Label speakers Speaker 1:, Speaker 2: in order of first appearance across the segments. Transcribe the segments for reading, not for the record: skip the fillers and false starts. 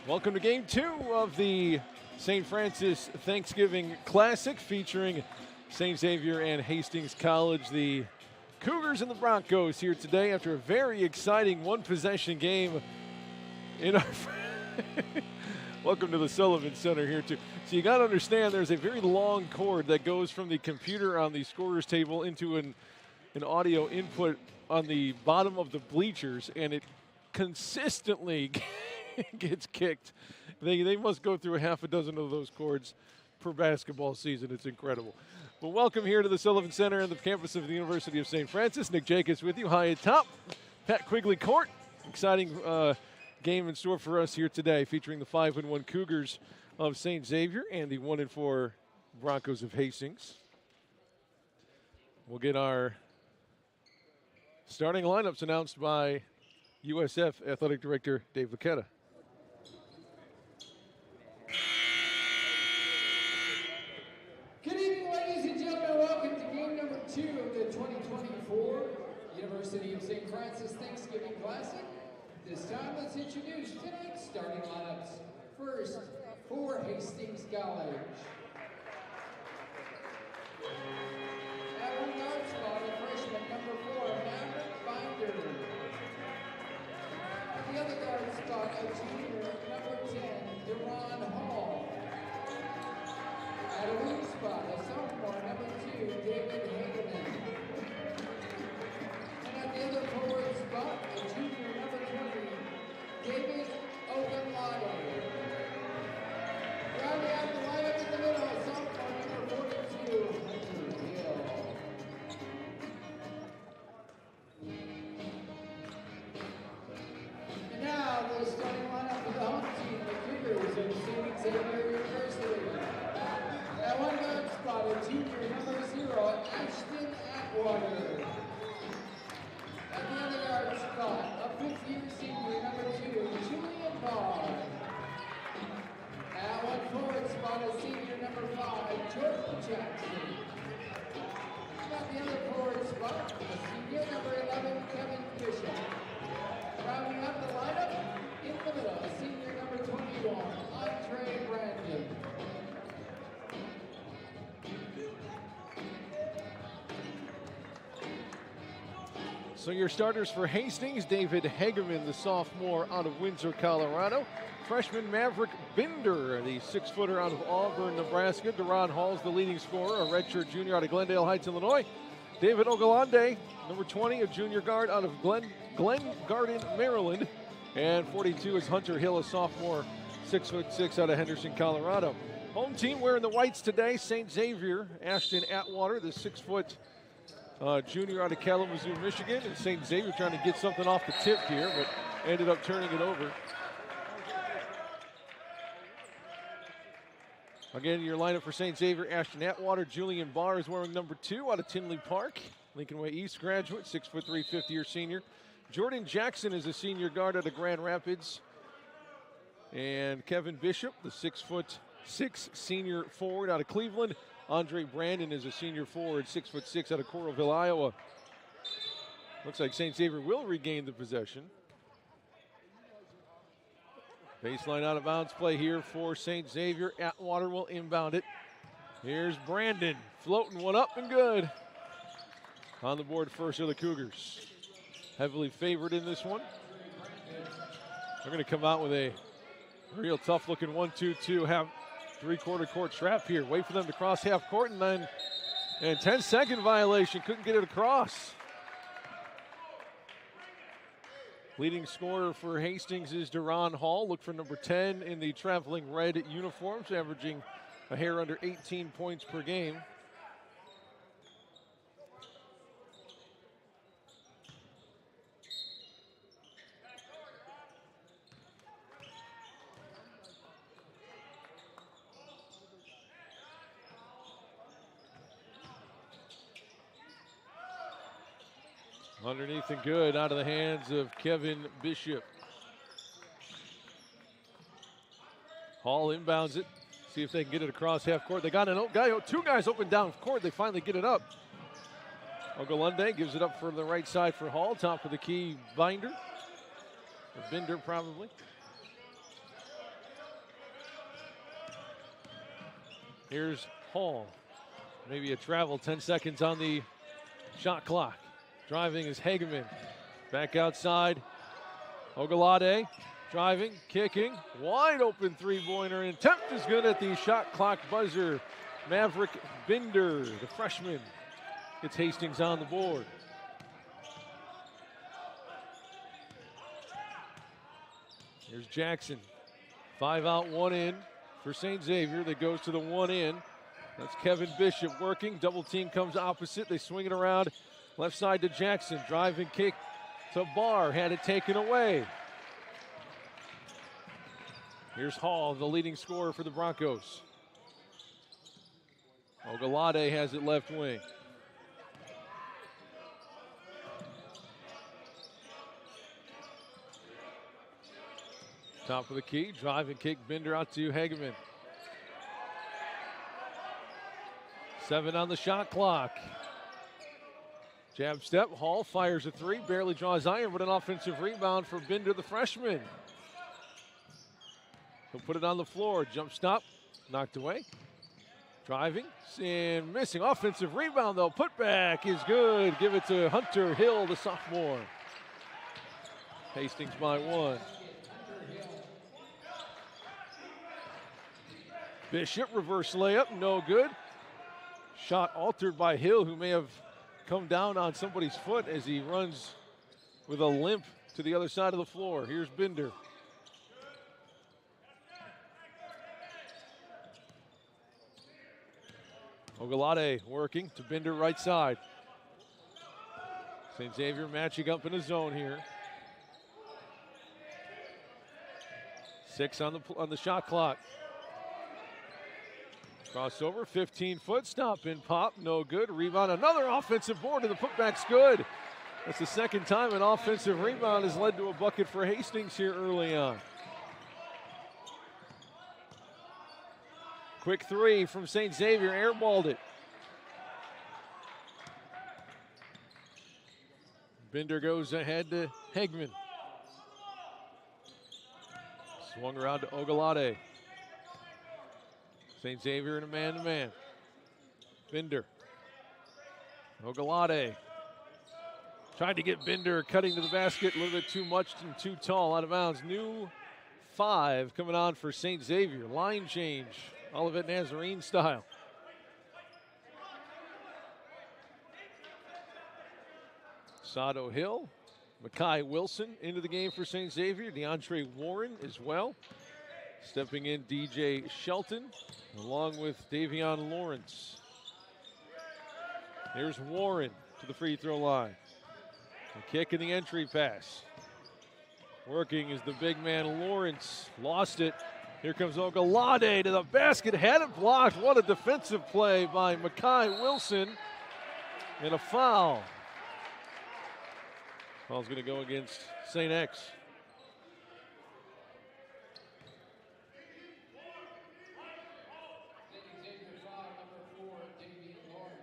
Speaker 1: Welcome to Game 2 of the St. Francis Thanksgiving Classic featuring St. Xavier and Hastings College. The Cougars and the Broncos here today after a very exciting one-possession game in our welcome to the Sullivan Center here too. So you got to understand there's a very long cord that goes from the computer on the scorer's table into an audio input on the bottom of the bleachers, and it consistently gets kicked. They must go through a half a dozen of those cords per basketball season. It's incredible. Well, welcome here to the Sullivan Center and the campus of the University of St. Francis. Nick Jacobs with you, high at top. Pat Quigley Court. Exciting game in store for us here today, featuring the 5-1 Cougars of St. Xavier and the 1-4 Broncos of Hastings. We'll get our starting lineups announced by USF Athletic Director Dave Lucchetta.
Speaker 2: Good evening, ladies and gentlemen. Welcome to game number 2 of the 2024 University of St. Francis Thanksgiving Classic. This time, let's introduce tonight's starting lineups. First, for Hastings College. At one guard spot, a freshman, number 4, Maverick Binder. At the other guard spot, a junior, number 10, Deron Hall. At a wing spot, a sophomore, number 2, David Hageman. And at the other forward spot, a junior, number 20, David Ogunlade. Rounding out the lineup in the middle, a sophomore, number 42, Hunter Hill. And now, the starting lineup for the home team, the Cougars of St. Xavier University. At one guard spot, a junior, number 0, Ashton Atwater. At the other guard spot, a fifth-year senior, number 2, Julian Barr. At one forward spot, a senior, number 5, Jordan Jackson. At the other forward spot, a senior, number 11, Kevin Bishop. Rounding up the lineup, in the middle, a senior, number 21, Andre Brandon.
Speaker 1: So your starters for Hastings, David Hageman, the sophomore out of Windsor, Colorado. Freshman Maverick Binder, the 6-footer out of Auburn, Nebraska. Deron Hall's the leading scorer, a redshirt junior out of Glendale Heights, Illinois. David Ogunlade, number 20, a junior guard out of Glen Garden, Maryland. And 42 is Hunter Hill, a sophomore, 6'6" out of Henderson, Colorado. Home team wearing the whites today, St. Xavier, Ashton Atwater, the 6-foot junior out of Kalamazoo, Michigan. And St. Xavier trying to get something off the tip here, but ended up turning it over. Again, your lineup for St. Xavier, Ashton Atwater. Julian Barr is wearing number 2 out of Tinley Park. Lincoln Way East graduate, 6'3", 5th-year senior. Jordan Jackson is a senior guard out of Grand Rapids. And Kevin Bishop, the 6'6" senior forward out of Cleveland. Andre Brandon is a senior forward, 6'6" out of Coralville, Iowa. Looks like St. Xavier will regain the possession. Baseline out of bounds play here for St. Xavier. Atwater will inbound it. Here's Brandon, floating one up and good. On the board first are the Cougars. Heavily favored in this one. They're going to come out with a real tough-looking 1-2-2 half. Three-quarter court trap here. Wait for them to cross half court, and then 10-second violation. Couldn't get it across. Leading scorer for Hastings is Deron Hall. Look for number 10 in the traveling red uniforms, averaging a hair under 18 points per game. Underneath and good, out of the hands of Kevin Bishop. Hall inbounds it. See if they can get it across half court. They got two guys open down court. They finally get it up. Ogunlade gives it up for the right side for Hall. Top of the key, Binder. Or Binder, probably. Here's Hall. Maybe a travel, 10 seconds on the shot clock. Driving is Hageman. Back outside. Ogalade driving, kicking. Wide open three-pointer. Attempt is good at the shot clock buzzer. Maverick Binder, the freshman, gets Hastings on the board. Here's Jackson. 5 out, 1 in for St. Xavier that goes to the 1 in. That's Kevin Bishop working. Double team comes opposite. They swing it around left side to Jackson. Drive and kick to Barr. Had it taken away. Here's Hall, the leading scorer for the Broncos. Ogalade has it left wing. Top of the key, drive and kick, Binder out to Hageman. 7 on the shot clock. Jab step, Hall fires a 3, barely draws iron, but an offensive rebound for Binder, the freshman. He'll put it on the floor, jump stop, knocked away. Driving and missing, offensive rebound though, putback is good. Give it to Hunter Hill, the sophomore. Hastings by 1. Bishop, reverse layup, no good. Shot altered by Hill, who may have come down on somebody's foot as he runs with a limp to the other side of the floor. Here's Binder. Ogalade working to Binder right side. St. Xavier matching up in a zone here. 6 on the shot clock. Crossover, 15-foot stop in pop, no good. Rebound, another offensive board, and the putback's good. That's the second time an offensive rebound has led to a bucket for Hastings here early on. Quick 3 from St. Xavier, airballed it. Binder goes ahead to Hageman. Swung around to Ogalade. St. Xavier in a man-to-man. Binder. Ogalade. Tried to get Binder cutting to the basket a little bit too much and too tall, out of bounds. New 5 coming on for St. Xavier. Line change, Olivet Nazarene style. Sado Hill, Makai Wilson into the game for St. Xavier. DeAndre Warren as well. Stepping in, DJ Shelton, along with Davion Lawrence. Here's Warren to the free throw line. The kick and the entry pass. Working is the big man Lawrence. Lost it. Here comes Ogalade to the basket. Had it blocked. What a defensive play by Makai Wilson. And a foul. Foul's going to go against St. X.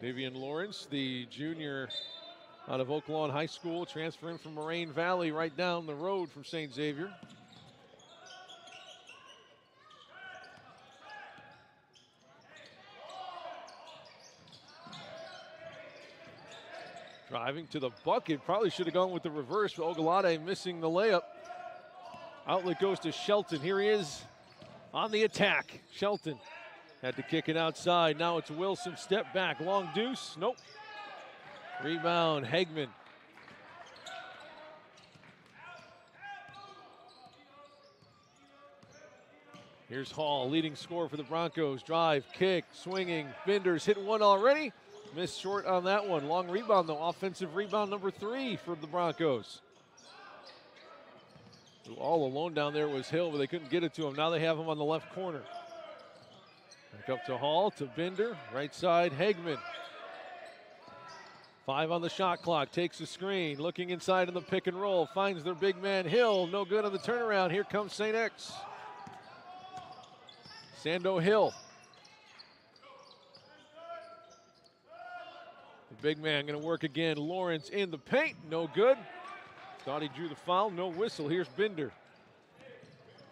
Speaker 1: Davion Lawrence, the junior out of Oaklawn High School, transferring from Moraine Valley right down the road from St. Xavier. Driving to the bucket, probably should have gone with the reverse, but Ogalade missing the layup. Outlet goes to Shelton. Here he is on the attack. Shelton had to kick it outside. Now it's Wilson, step back, long deuce, nope. Rebound, Hageman. Here's Hall, leading scorer for the Broncos. Drive, kick, swinging. Binder's hit one already. Missed short on that one. Long rebound, though. Offensive rebound number 3 for the Broncos. All alone down there was Hill, but they couldn't get it to him. Now they have him on the left corner. Back up to Hall, to Binder. Right side, Hageman. 5 on the shot clock. Takes the screen. Looking inside in the pick and roll. Finds their big man, Hill. No good on the turnaround. Here comes St. X. Sando Hill. The big man going to work again. Lawrence in the paint. No good. Thought he drew the foul. No whistle. Here's Binder.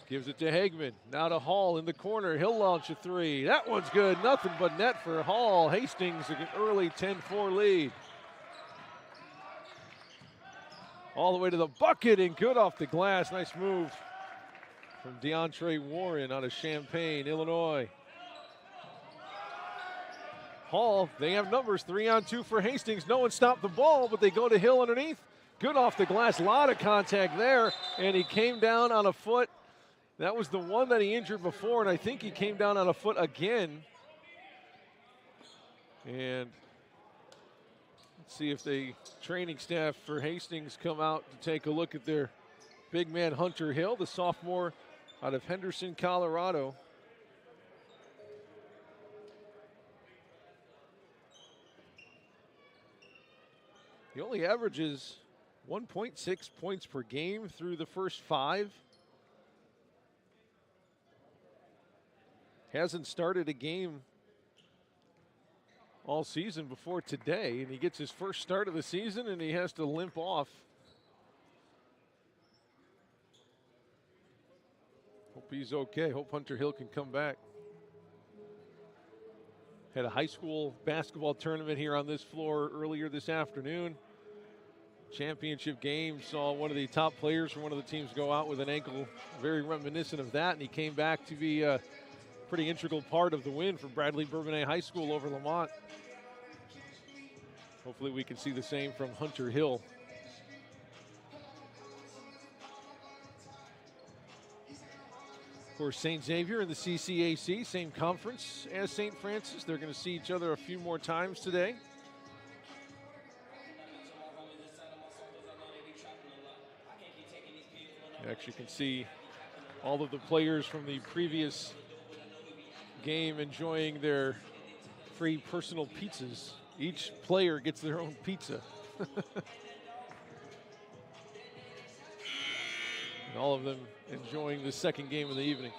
Speaker 1: Gives it to Hagman. Now to Hall in the corner. He'll launch a three. That one's good. Nothing but net for Hall. Hastings an early 10-4 lead. All the way to the bucket and good off the glass. Nice move from DeAndre Warren out of Champaign, Illinois. Hall, they have numbers. 3-on-2 for Hastings. No one stopped the ball, but they go to Hill underneath. Good off the glass. A lot of contact there, and he came down on a foot. That was the one that he injured before, and I think he came down on a foot again. And let's see if the training staff for Hastings come out to take a look at their big man Hunter Hill, the sophomore out of Henderson, Colorado. He only averages 1.6 points per game through the first 5. Hasn't started a game all season before today, and he gets his first start of the season and he has to limp off. Hope he's okay. Hope Hunter Hill can come back. Had a high school basketball tournament here on this floor earlier this afternoon. Championship game, saw one of the top players from one of the teams go out with an ankle very reminiscent of that, and he came back to be a pretty integral part of the win for Bradley Bourbonnais High School over Lamont. Hopefully we can see the same from Hunter Hill. Of course, St. Xavier in the CCAC, same conference as St. Francis. They're going to see each other a few more times today. You actually can see all of the players from the previous game enjoying their free personal pizzas. Each player gets their own pizza. And all of them enjoying the second game of the evening.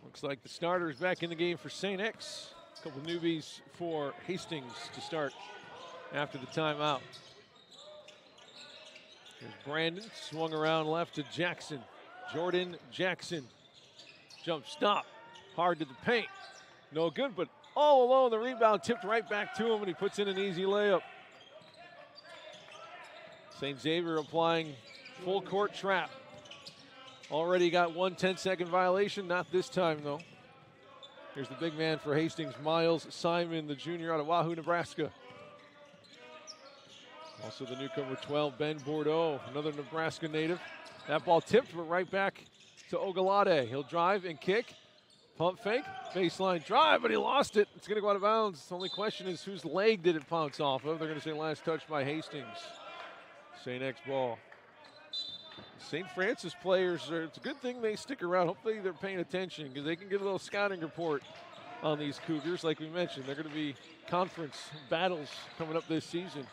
Speaker 1: Looks like the starters back in the game for St. X. A couple newbies for Hastings to start after the timeout. Here's Brandon, swung around left to Jackson. Jordan Jackson. Jump stop, hard to the paint. No good, but all alone, the rebound tipped right back to him, and he puts in an easy layup. St. Xavier applying full court trap. Already got one 10-second violation, not this time though. Here's the big man for Hastings, Miles Simon, the junior out of Wahoo, Nebraska. Also the newcomer 12, Ben Bordeaux, another Nebraska native. That ball tipped, but right back to Ogalade. He'll drive and kick. Pump fake, baseline drive, but he lost it. It's gonna go out of bounds. The only question is whose leg did it bounce off of? They're gonna say last touch by Hastings. St. X ball. St. Francis players, it's a good thing they stick around. Hopefully they're paying attention because they can get a little scouting report on these Cougars. Like we mentioned, they're gonna be conference battles coming up this season.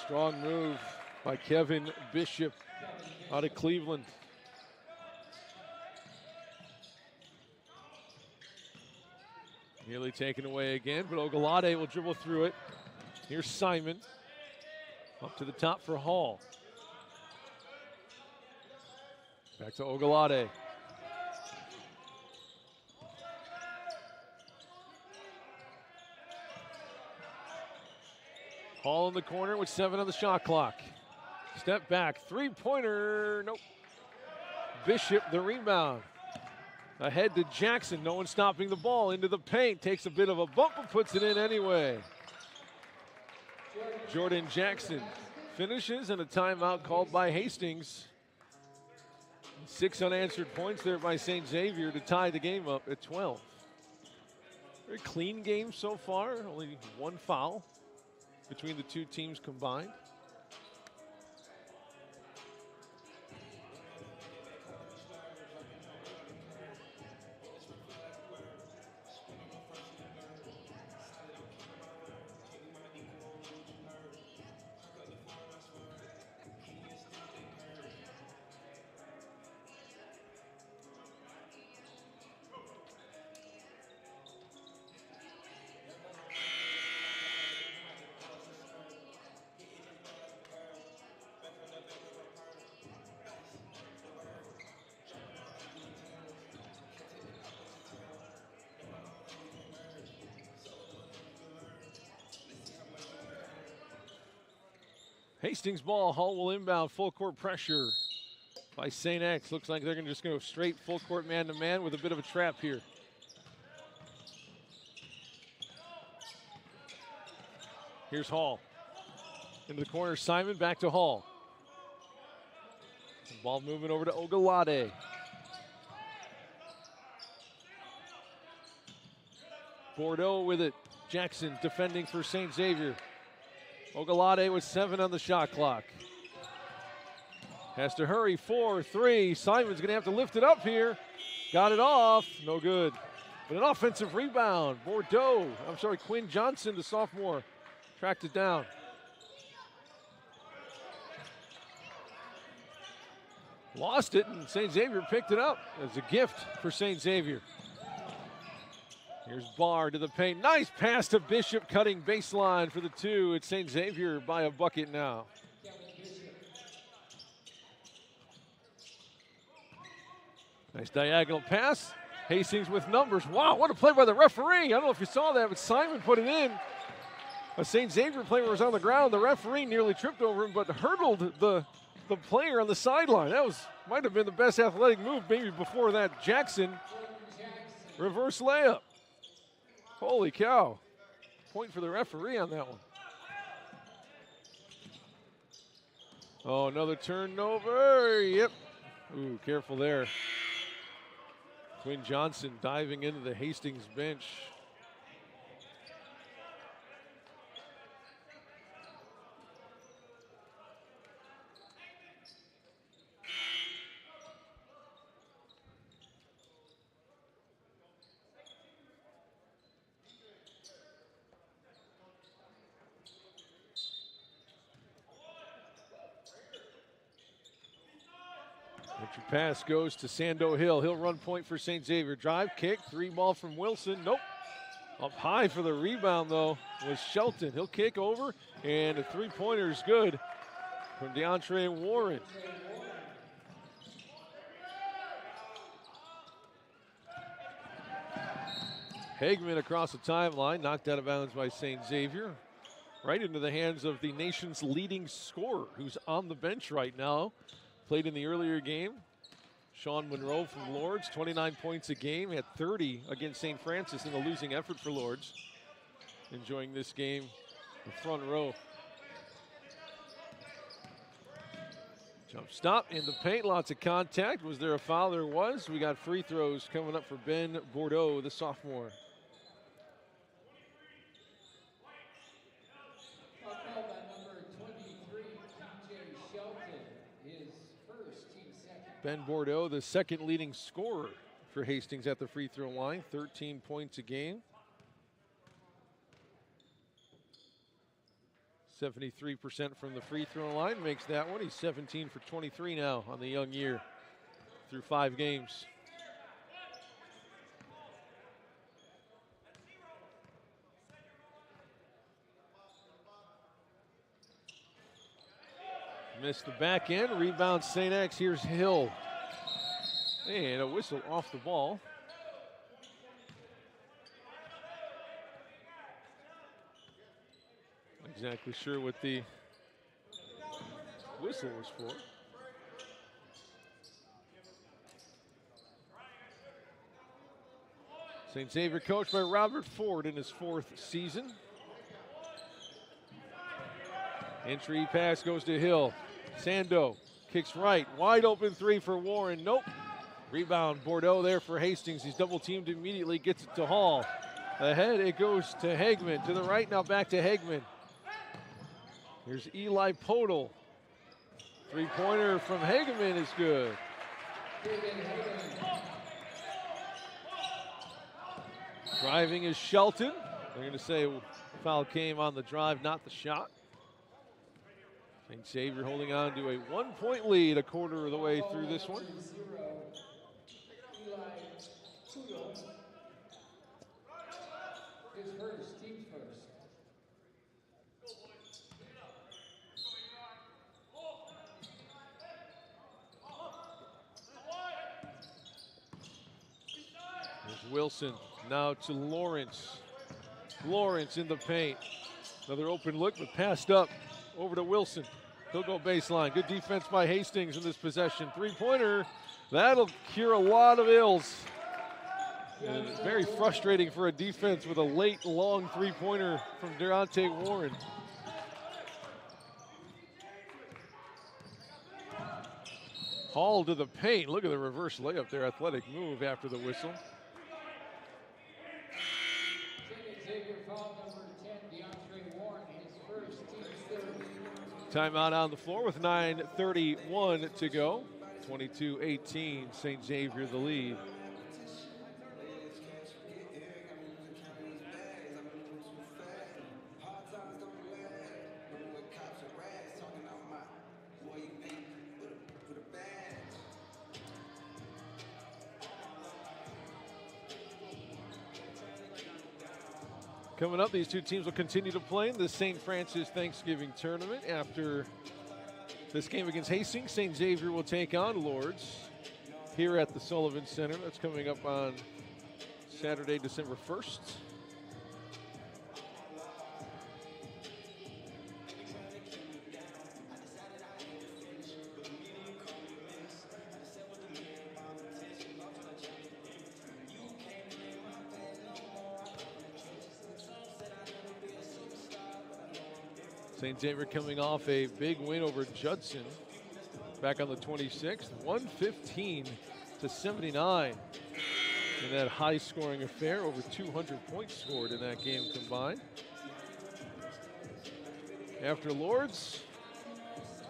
Speaker 1: Strong move by Kevin Bishop out of Cleveland. Nearly taken away again, but Ogalade will dribble through it. Here's Simon. Up to the top for Hall. Back to Ogalade. Hall in the corner with 7 on the shot clock. Step back, three-pointer, nope. Bishop the rebound. Ahead to Jackson, no one stopping the ball, into the paint, takes a bit of a bump but puts it in anyway. Jordan Jackson finishes, and a timeout called by Hastings. 6 unanswered points there by St. Xavier to tie the game up at 12. Very clean game so far, only one foul between the two teams combined. Hastings ball. Hall will inbound. Full court pressure by St. X. Looks like they're just going to go straight full court man-to-man with a bit of a trap here. Here's Hall. Into the corner, Simon, back to Hall. Ball moving over to Ogalade. Bordeaux with it. Jackson defending for St. Xavier. Ogalade with 7 on the shot clock. Has to hurry, 4-3. Simon's gonna have to lift it up here. Got it off, no good. But an offensive rebound. Quinn Johnson, the sophomore, tracked it down. Lost it, and St. Xavier picked it up as a gift for St. Xavier. Here's Barr to the paint. Nice pass to Bishop, cutting baseline for the 2. It's St. Xavier by a bucket now. Nice diagonal pass. Hastings with numbers. Wow, what a play by the referee. I don't know if you saw that, but Simon put it in. A St. Xavier player was on the ground. The referee nearly tripped over him, but hurdled the player on the sideline. That might have been the best athletic move maybe before that Jackson reverse layup. Holy cow. Point for the referee on that one. Oh, another turnover. Yep. Ooh, careful there. Quinn Johnson diving into the Hastings bench. Pass goes to Sando Hill. He'll run point for St. Xavier. Drive, kick, 3 ball from Wilson. Nope. Up high for the rebound, though, was Shelton. He'll kick over, and a 3-pointer is good from DeAndre Warren. Hagman across the timeline, knocked out of bounds by St. Xavier. Right into the hands of the nation's leading scorer, who's on the bench right now. Played in the earlier game. Sean Monroe from Lourdes, 29 points a game, had 30 against St. Francis in the losing effort for Lourdes. Enjoying this game, the front row. Jump stop in the paint, lots of contact. Was there a foul? There was. We got free throws coming up for Ben Bordeaux, the sophomore. Ben Bordeaux, the second leading scorer for Hastings at the free throw line, 13 points a game. 73% from the free throw line makes that one. He's 17 for 23 now on the young year through 5 games. Missed the back end, rebound St. X. Here's Hill. And a whistle off the ball. Not exactly sure what the whistle was for. St. Xavier coached by Robert Ford in his 4th season. Entry pass goes to Hill. Sando kicks right, wide open 3 for Warren, nope. Rebound Bordeaux there for Hastings. He's double teamed immediately, gets it to Hall. Ahead it goes to Hagman, to the right now back to Hagman. Here's Eli Podol. 3-pointer from Hagman is good. Driving is Shelton. They're gonna say foul came on the drive, not the shot. St. Xavier holding on to a 1-point lead a quarter of the way through this one. There's Wilson now to Lawrence. Lawrence in the paint. Another open look, but passed up over to Wilson. He'll go baseline. Good defense by Hastings in this possession. Three-pointer. That'll cure a lot of ills. And it's very frustrating for a defense with a late, long three-pointer from Deontay Warren. Hall to the paint. Look at the reverse layup there. Athletic move after the whistle.
Speaker 2: Xavier foul number 10, Deontay Warren, his first, team's third.
Speaker 1: Timeout on the floor with 9:31 to go. 22-18, St. Xavier the lead. Coming up, these two teams will continue to play in the St. Francis Thanksgiving Tournament. After this game against Hastings, St. Xavier will take on Lourdes here at the Sullivan Center. That's coming up on Saturday, December 1st. St. Xavier coming off a big win over Judson back on the 26th, 115-79 in that high-scoring affair. Over 200 points scored in that game combined. After Lourdes,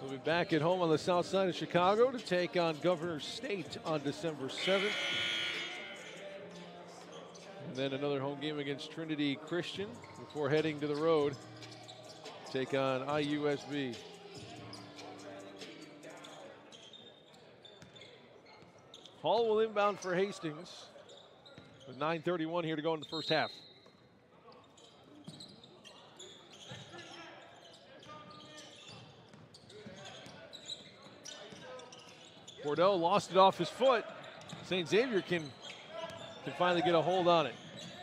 Speaker 1: we'll be back at home on the south side of Chicago to take on Governor State on December 7th. And then another home game against Trinity Christian before heading to the road. Take on IUSB. Hall will inbound for Hastings with 9:31 here to go in the first half. Bordeaux lost it off his foot. St. Xavier can finally get a hold on it.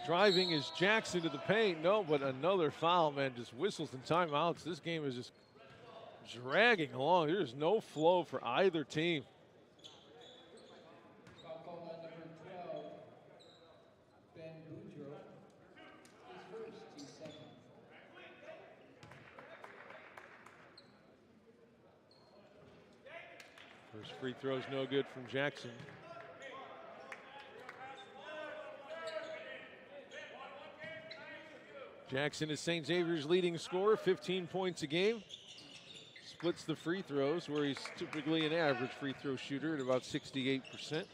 Speaker 1: Driving is Jackson to the paint. No, but another foul, man. Just whistles and timeouts. This game is just dragging along. There's no flow for either team.
Speaker 2: Foul call on number 12, Ben Boudreau. His first, team second.
Speaker 1: First free throw's no good from Jackson. Jackson is St. Xavier's leading scorer, 15 points a game. Splits the free throws, where he's typically an average free throw shooter at about 68%.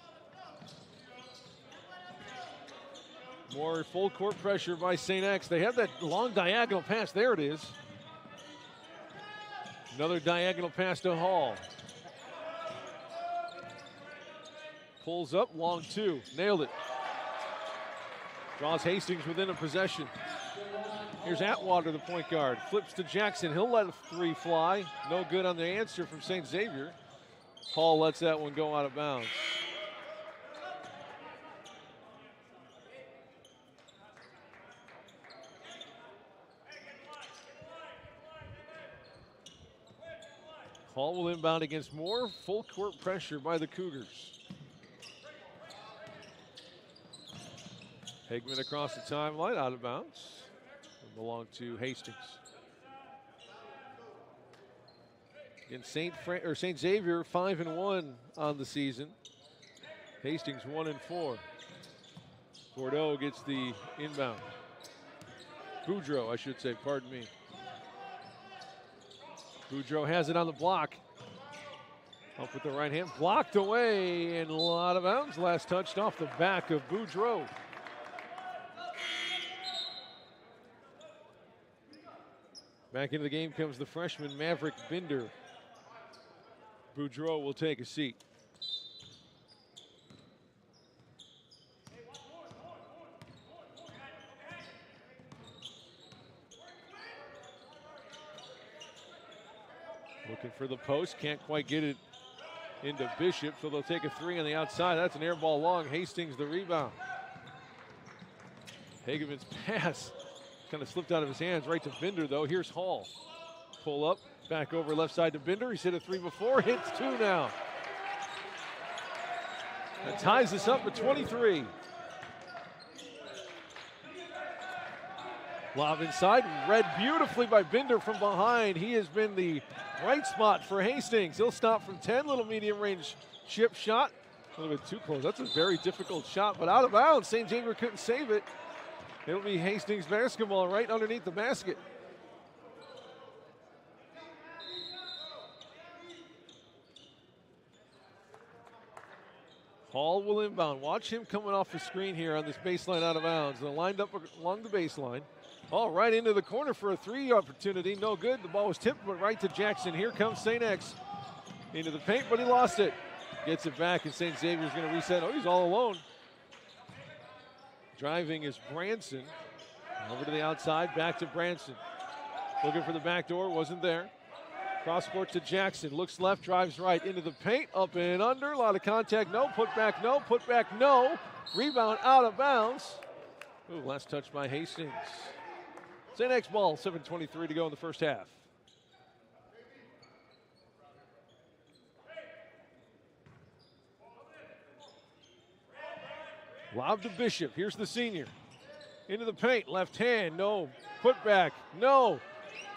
Speaker 1: More full court pressure by St. X. They have that long diagonal pass. There it is. Another diagonal pass to Hall. Pulls up, long two. Nailed it. Draws Hastings within a possession. Here's Atwater, the point guard. Flips to Jackson. He'll let a three fly. No good on the answer from St. Xavier. Hall lets that one go out of bounds. Hall will inbound against more full court pressure by the Cougars. Hegman across the timeline, out of bounds. Belong to Hastings. In St. Xavier 5-1 on the season. Hastings 1-4. Bordeaux gets the inbound. Boudreau, I should say, pardon me. Boudreau has it on the block. Up with the right hand, blocked away and a lot of bounds. Last touched off the back of Boudreau. Back into the game comes the freshman Maverick Binder. Boudreau will take a seat. Looking for the post, can't quite get it into Bishop, so they'll take a three on the outside. That's an air ball long. Hastings the rebound. Hageman's pass kind of slipped out of his hands right to Binder, though. Here's Hall. pull up. Back over left side to Binder. He's hit a 3 before. Hits 2 now. That ties us up at 23. Lob inside, read beautifully by Binder from behind. He has been the bright spot for Hastings. He'll stop from 10, little medium range chip shot. A little bit too close. That's a very difficult shot, but out of bounds. St. Xavier couldn't save it. It'll be Hastings basketball right underneath the basket. Hall will inbound. Watch him coming off the screen here on this baseline out of bounds. They're lined up along the baseline. Hall right into the corner for a 3 opportunity. No good. The ball was tipped, but right to Jackson. Here comes St. X into the paint, but he lost it. Gets it back, and St. Xavier's going to reset. Oh, he's all alone. Driving is Branson. Over to the outside, back to Branson. Looking for the back door, wasn't there. Cross court to Jackson. Looks left, drives right into the paint. Up and under. A lot of contact. No. Put back. No. Put back. No. Rebound out of bounds. Ooh, last touch by Hastings. St. X ball. 7:23 to go in the first half. Lob to Bishop. Here's the senior. Into the paint. Left hand. No. Put back. No.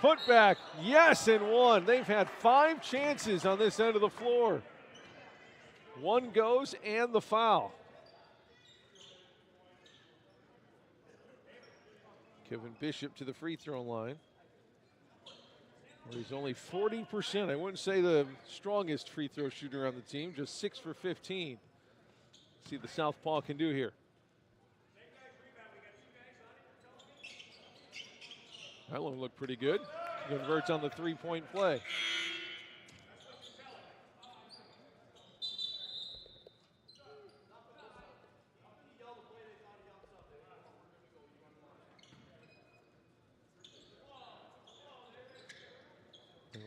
Speaker 1: Put back, yes, and 1. They've had 5 chances on this end of the floor. 1 goes and the foul. Kevin Bishop to the free throw line. Well, he's only 40%. I wouldn't say the strongest free throw shooter on the team, just 6 for 15. See the southpaw can do here. That one looked pretty good. Converts on the 3-point play.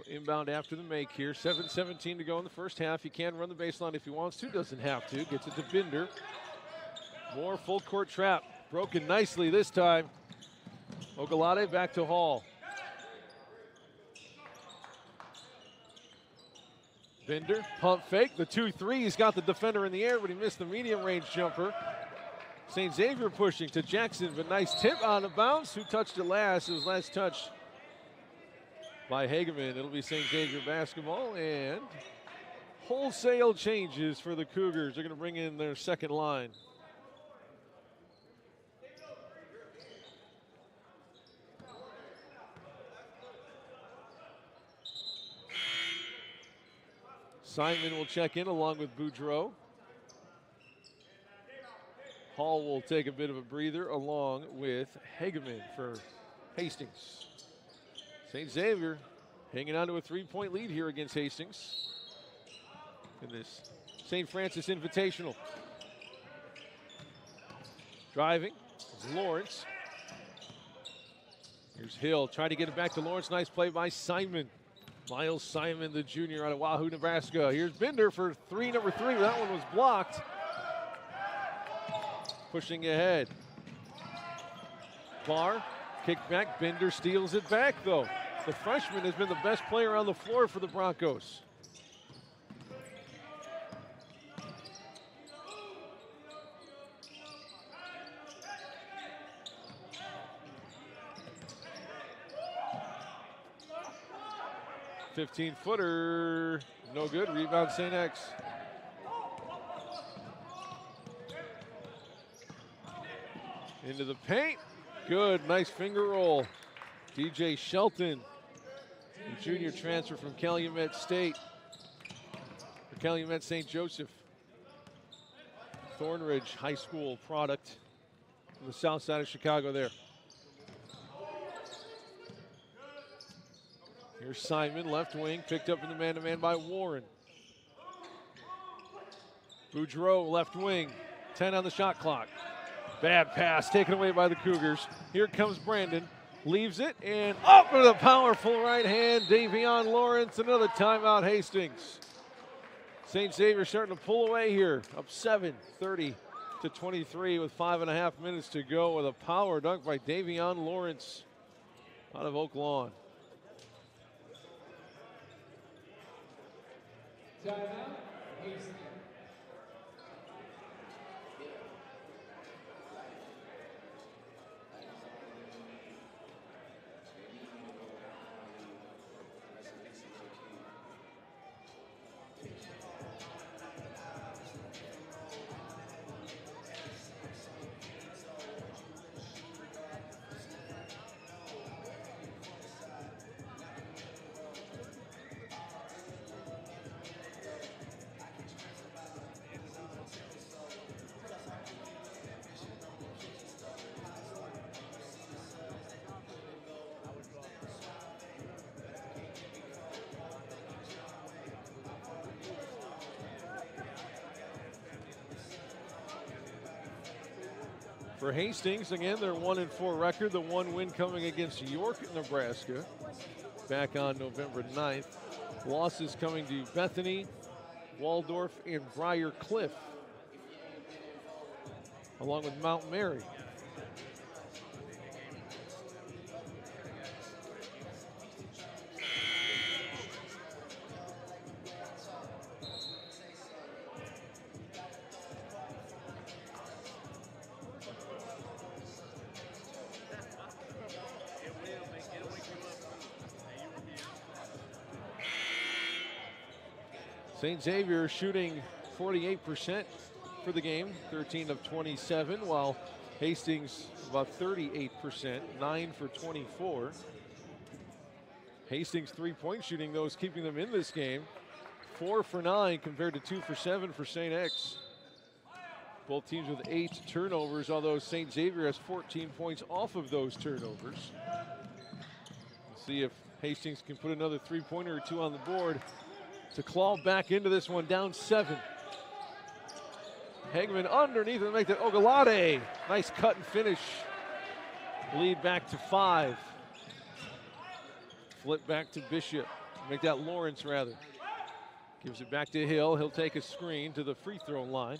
Speaker 1: Inbound after the make here. 7:17 to go in the first half. He can run the baseline if he wants to. Doesn't have to. Gets it to Binder. More full court trap. Broken nicely this time. Ogalade back to Hall. Binder, pump fake, the 2-3. He's got the defender in the air, but he missed the medium range jumper. St. Xavier pushing to Jackson, but nice tip out of bounds. Who touched it last? It was last touch by Hageman. It'll be St. Xavier basketball, and wholesale changes for the Cougars. They're going to bring in their second line. Simon will check in along with Boudreau. Hall will take a bit of a breather along with Hageman for Hastings. St. Xavier hanging on to a 3-point lead here against Hastings in this St. Francis Invitational. Driving is Lawrence. Here's Hill trying to get it back to Lawrence. Nice play by Simon. Miles Simon, the junior out of Wahoo, Nebraska. Here's Binder for number 3. That one was blocked. Pushing ahead. Barr, kick back. Binder steals it back, though. The freshman has been the best player on the floor for the Broncos. .15-footer, no good. Rebound St. X. Into the paint. Good, nice finger roll. DJ Shelton, the junior transfer from Calumet State. Or Calumet St. Joseph. Thornridge High School product from the south side of Chicago there. Here's Simon, left wing, picked up in the man-to-man by Warren. Boudreau, left wing, 10 on the shot clock. Bad pass taken away by the Cougars. Here comes Brandon, leaves it, and up with a powerful right hand. Davion Lawrence, another timeout Hastings. St. Xavier starting to pull away here, up 7, 30-23 with 5.5 minutes to go with a power dunk by Davion Lawrence out of Oak Lawn.
Speaker 2: Timeout, Hastings.
Speaker 1: For Hastings, again, their 1-4 record, the one win coming against York, Nebraska, back on November 9th. Losses coming to Bethany, Waldorf, and Briar Cliff, along with Mount Mary. St. Xavier shooting 48% for the game, 13 of 27, while Hastings about 38%, 9 for 24. Hastings three-point shooting, those keeping them in this game, 4 for 9 compared to 2 for 7 for St. X. Both teams with 8 turnovers, although St. Xavier has 14 points off of those turnovers. Let's see if Hastings can put another three-pointer or two on the board to claw back into this one, down 7. Hegman underneath and make that Ogalade. Nice cut and finish. Lead back to 5. Flip back to Bishop. Make that Lawrence, rather. Gives it back to Hill. He'll take a screen to the free throw line.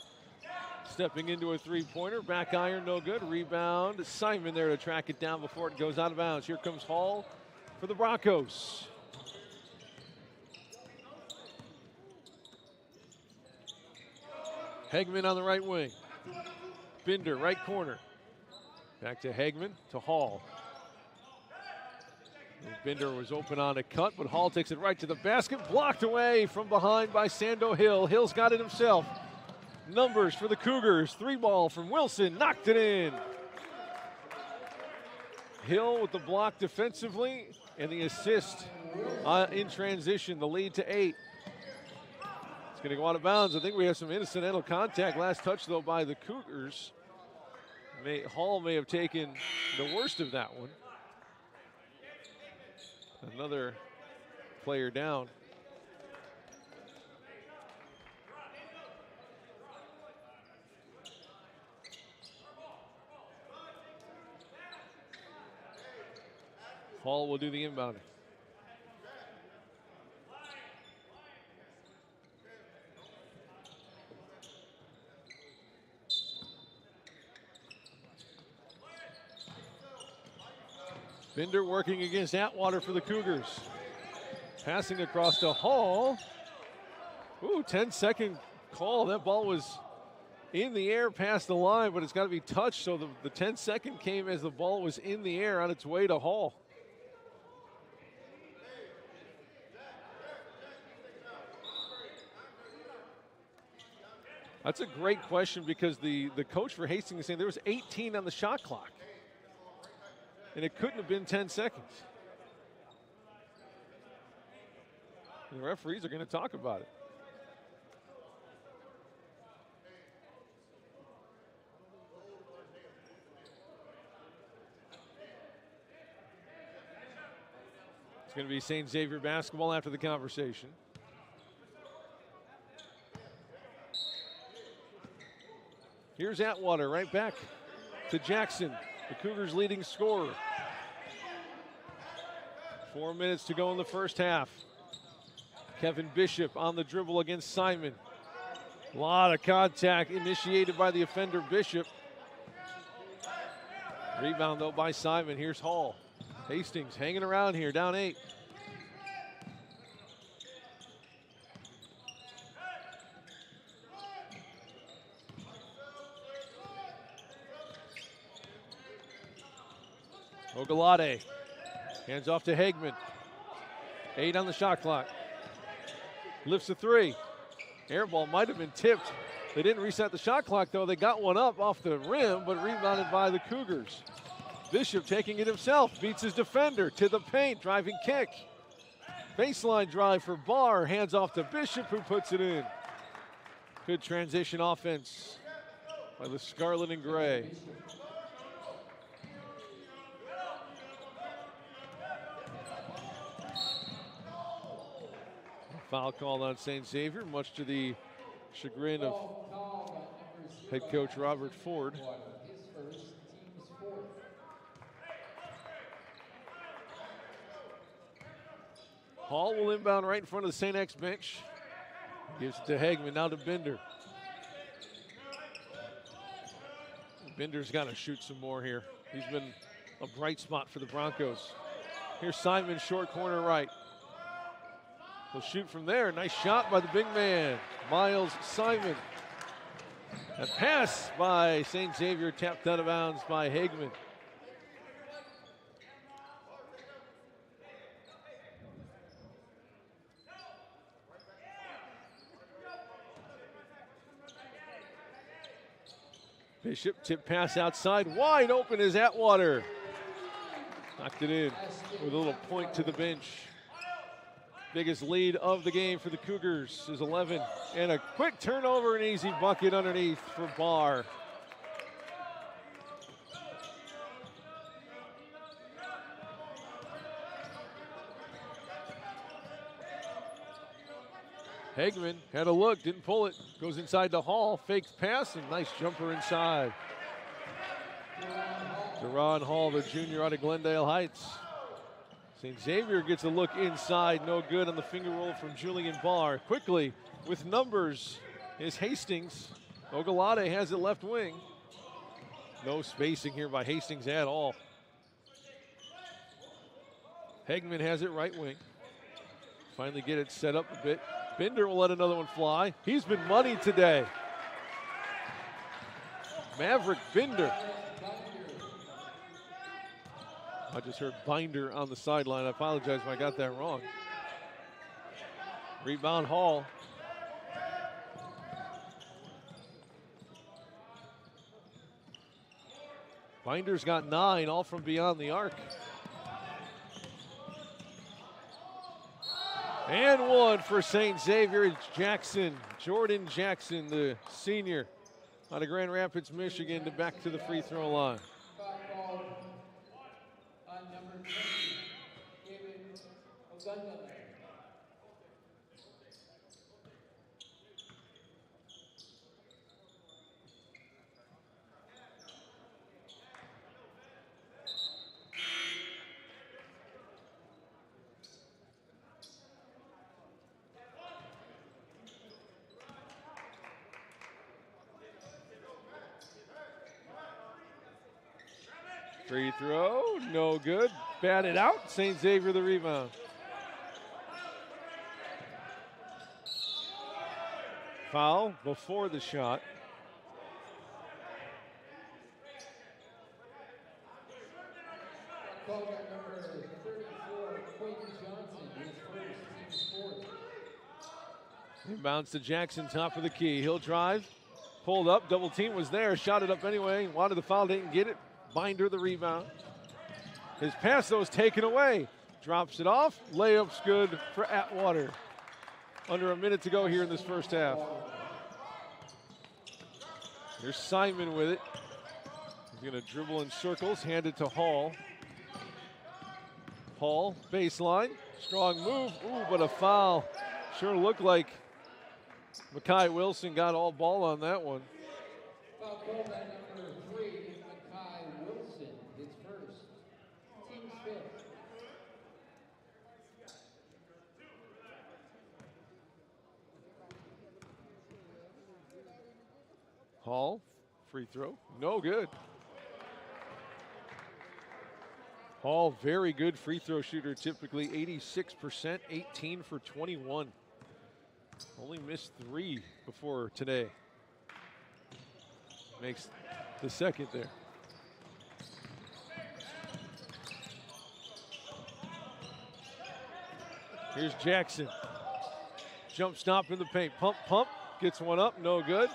Speaker 1: Stepping into a three-pointer. Back iron, no good. Rebound. Simon there to track it down before it goes out of bounds. Here comes Hall for the Broncos. Hegman on the right wing. Binder, right corner. Back to Hegman, to Hall. Binder was open on a cut, but Hall takes it right to the basket. Blocked away from behind by Sando Hill. Hill's got it himself. Numbers for the Cougars. 3-ball from Wilson, knocked it in. Hill with the block defensively and the assist in transition, the lead to 8. Going to go out of bounds. I think we have some incidental contact. Last touch, though, by the Cougars. Hall may have taken the worst of that one. Another player down. Hall will do the inbounding. Binder working against Atwater for the Cougars. Passing across to Hall. Ooh, 10-second call. That ball was in the air past the line, but it's got to be touched. So the 10-second came as the ball was in the air on its way to Hall. That's a great question because the coach for Hastings is saying there was 18 on the shot clock. And it couldn't have been 10 seconds. And the referees are going to talk about it. It's going to be St. Xavier basketball after the conversation. Here's Atwater right back to Jackson, the Cougars' leading scorer. 4 minutes to go in the first half. Kevin Bishop on the dribble against Simon. A lot of contact initiated by the offender Bishop. Rebound though by Simon. Here's Hall. Hastings hanging around here, down 8. Ogolade hands off to Hagman. 8 on the shot clock. Lifts a 3. Air ball might have been tipped. They didn't reset the shot clock, though. They got one up off the rim, but rebounded by the Cougars. Bishop taking it himself, beats his defender to the paint, driving kick. Baseline drive for Barr, hands off to Bishop, who puts it in. Good transition offense by the Scarlet and Gray. Foul called on St. Xavier, much to the chagrin of head coach Robert Ford. Hall will inbound right in front of the St. X bench. Gives it to Hagman, now to Bender. Bender's got to shoot some more here. He's been a bright spot for the Broncos. Here's Simon, short corner right. He'll shoot from there. Nice shot by the big man, Miles Simon. A pass by St. Xavier, tapped out of bounds by Hagman. Bishop, tip pass outside, wide open is Atwater. Knocked it in with a little point to the bench. Biggest lead of the game for the Cougars is 11. And a quick turnover, an easy bucket underneath for Barr. Hagman had a look, didn't pull it. Goes inside the Hall, fakes pass, and nice jumper inside. Deron Hall, the junior out of Glendale Heights. St. Xavier gets a look inside, no good on the finger roll from Julian Barr. Quickly, with numbers, is Hastings. Ogolade has it left wing. No spacing here by Hastings at all. Hagman has it right wing. Finally get it set up a bit. Bender will let another one fly. He's been money today. Maverick Bender. I just heard Binder on the sideline. I apologize if I got that wrong. Rebound Hall. Binder's got 9, all from beyond the arc. And one for St. Xavier. It's Jackson, Jordan Jackson, the senior out of Grand Rapids, Michigan, back to the free throw line. Free throw, no good. Batted out. St. Xavier the rebound. Foul before the shot.
Speaker 2: Called by number 34, Quentin Johnson, his first, team's fourth.
Speaker 1: Inbounds to Jackson, top of the key. He'll drive, pulled up, double team was there, shot it up anyway, wanted the foul, didn't get it. Binder the rebound. His pass, though, is taken away. Drops it off. Layup's good for Atwater. Under a minute to go here in this first half. Here's Simon with it. He's going to dribble in circles, hand it to Hall. Hall, baseline. Strong move. Ooh, but a foul. Sure looked like Makai Wilson got all ball on that one.
Speaker 2: Foul called by number 3, Makai Wilson, his first, team's fifth.
Speaker 1: Hall, free throw, no good. Hall, very good free throw shooter, typically 86%, 18 for 21. Only missed 3 before today. Makes the second there. Here's Jackson. Jump stop in the paint. Pump, pump. Gets one up. No good.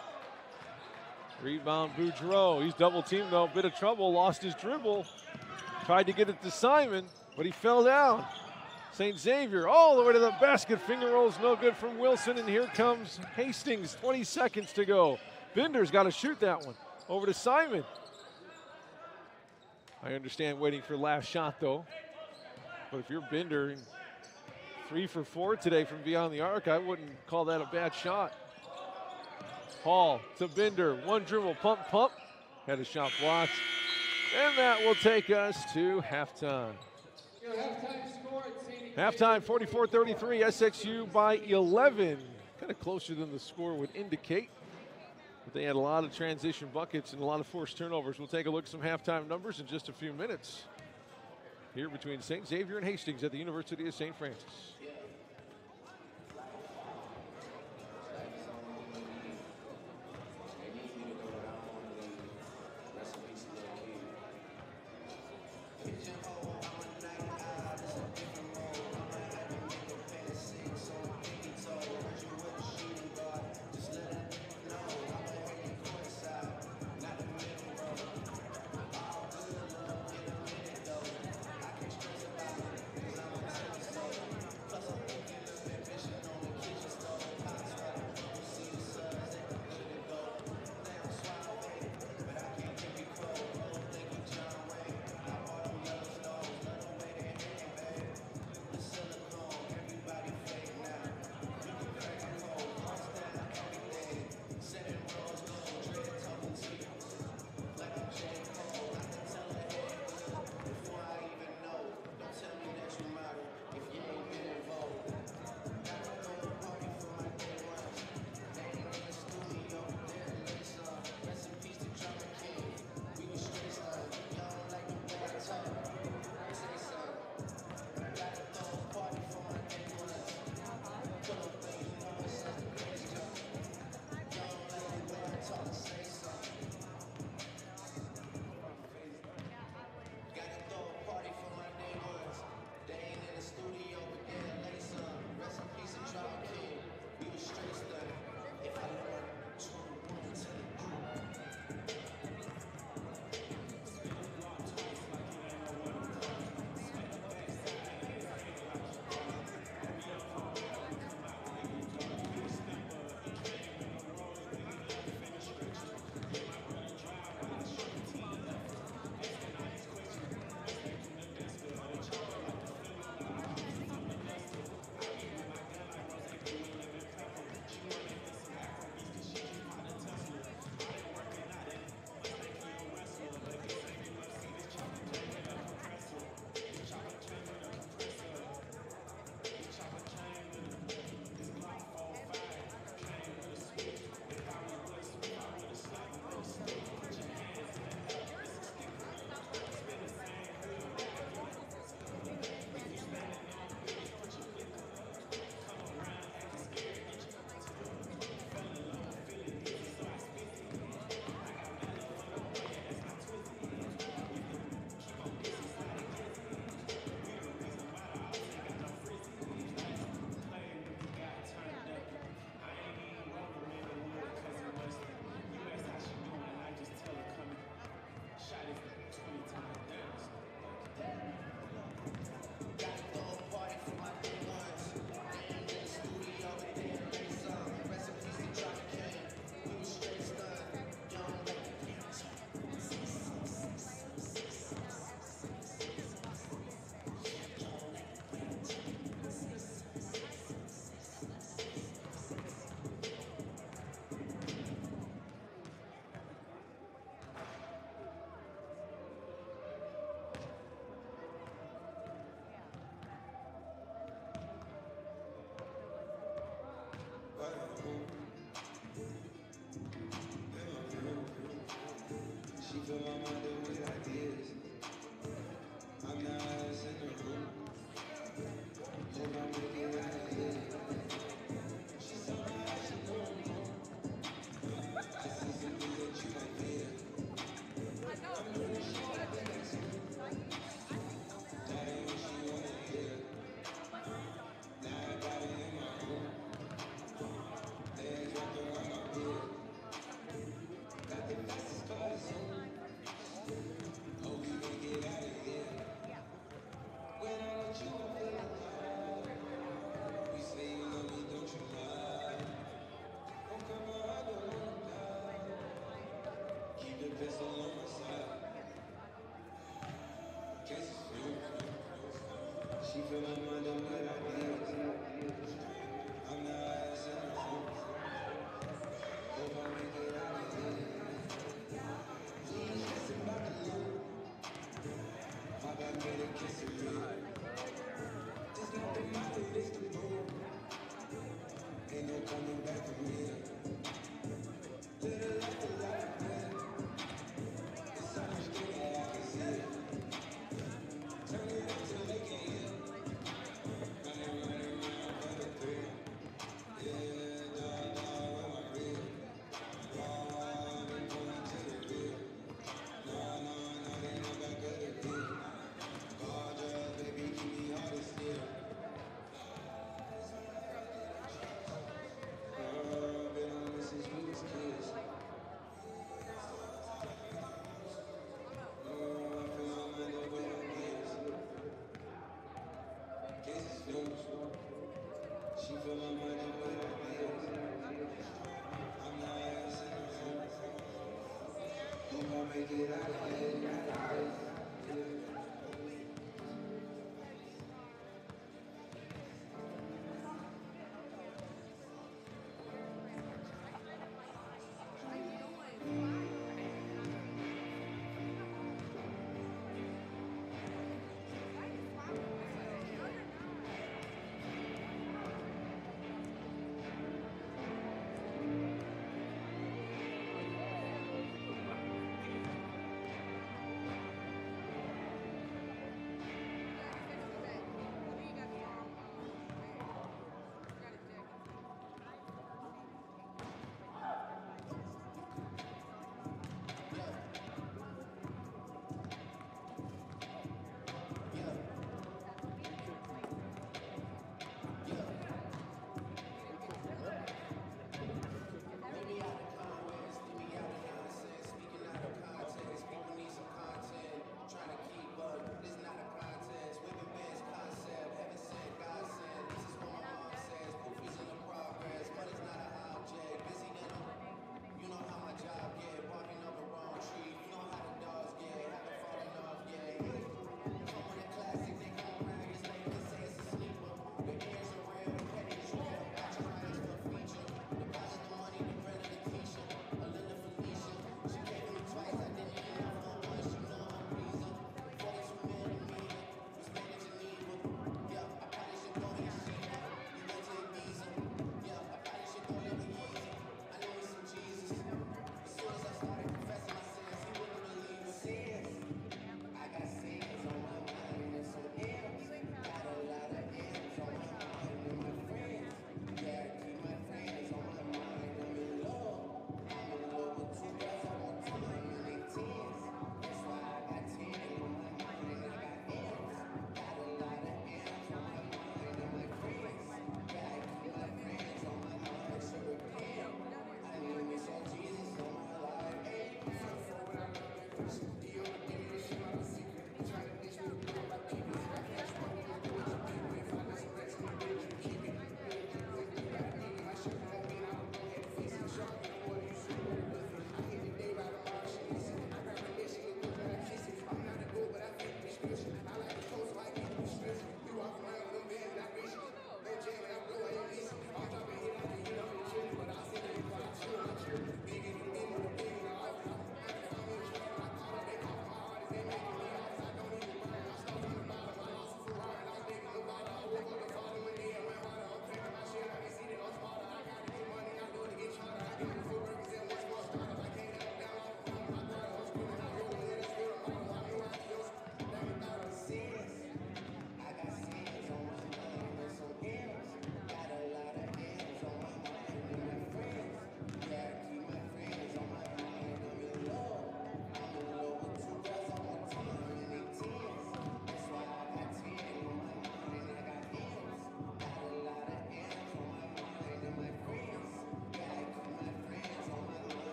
Speaker 1: Rebound, Boudreau. He's double teamed though. Bit of trouble. Lost his dribble. Tried to get it to Simon, but he fell down. St. Xavier all the way to the basket. Finger rolls no good from Wilson, and here comes Hastings. 20 seconds to go. Binder's got to shoot that one. Over to Simon. I understand waiting for last shot though. But if you're Binder, 3 for 4 today from beyond the arc, I wouldn't call that a bad shot. Hall to Binder. One dribble, pump, pump. Had a shot blocked. And that will take us to halftime.
Speaker 2: Your halftime score at St.
Speaker 1: Halftime 44-33, SXU by 11. Kind of closer than the score would indicate. But they had a lot of transition buckets and a lot of forced turnovers. We'll take a look at some halftime numbers in just a few minutes. Here between St. Xavier and Hastings at the University of St. Francis.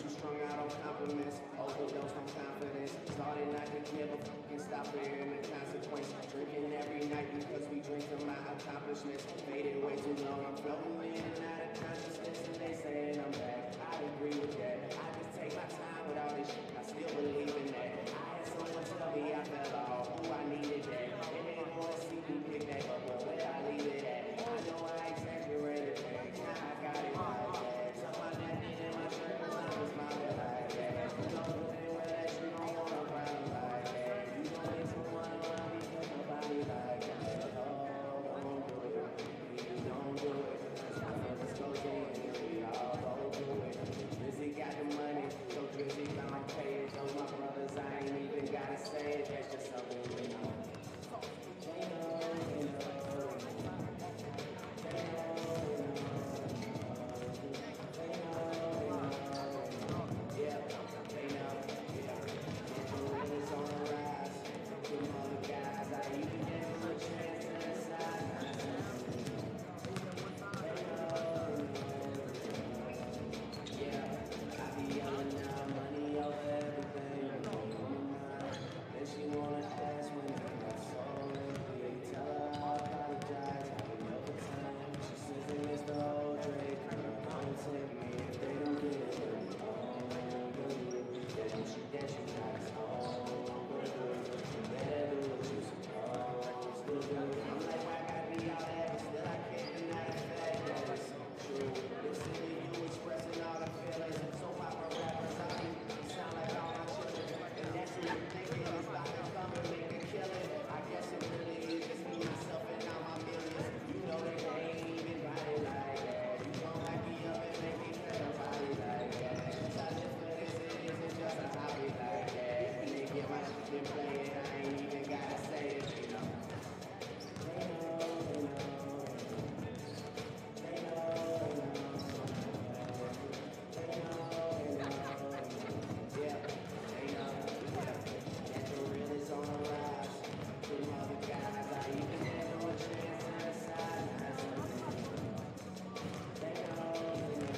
Speaker 3: too strung out on compliments. Overdosed on confidence. Started not to give a fucking stop fearing the consequence. Drinking every night because we drink to my accomplishments. Faded way too long. I'm floating in and out of consciousness, and they saying I'm back. I agree with that. I just take my time with all this shit. I still believe in that. I had someone tell me I fell off. Ooh, I needed that. They didn't want to see me pick back up, but where I leave it at? I know I exaggerated things. Now I got it like that. Tuck my napkin in my shirt 'cause I'm smiling like that. You know living with that shit don't want a problem like that. You don't need someone around me 'cause nobody like that. Oh, don't do it. Please don't do it. 'Cause my feelings goes in and we all go through it. Drizzy got the money, so Drizzy gon' pay it. Those my brothers, I ain't even gotta say it. That's just something we know. They know, they know. They know, they know. Yeah, they know. Yeah. Mental is on the rise. Them other guys, I even gave them a chance to the side. They know. Yeah, I be yelling out money over everything. Then she wanna ask when I got soul in me. Tell her I apologize, I be over time. She says they miss the whole Drake. Don't tempt me if they don't get it. They don't shoot that shit not as home. You better do what you supposed to do. I'm like, why gotta be all that? But still I can't deny the fact that it's so true. Listen to you expressing all the feelings. Soap opera rappers, I mean, you sound like all my children. And that's who you're thinking is about to come and make a killing. I guess it really is just me, myself, and all my millions. You know that they ain't even body like that. You gon' back me up and make me feel a body like that. 'Cause I live for this, it isn't just a hobby like that. And they get my shit been playing, I ain't even gotta say it, you know. They know, they know. They know, they know. Yeah, they know. Yeah. And the real is on the rise. Them other guys, I even gave them a chance to the side. They know, they know.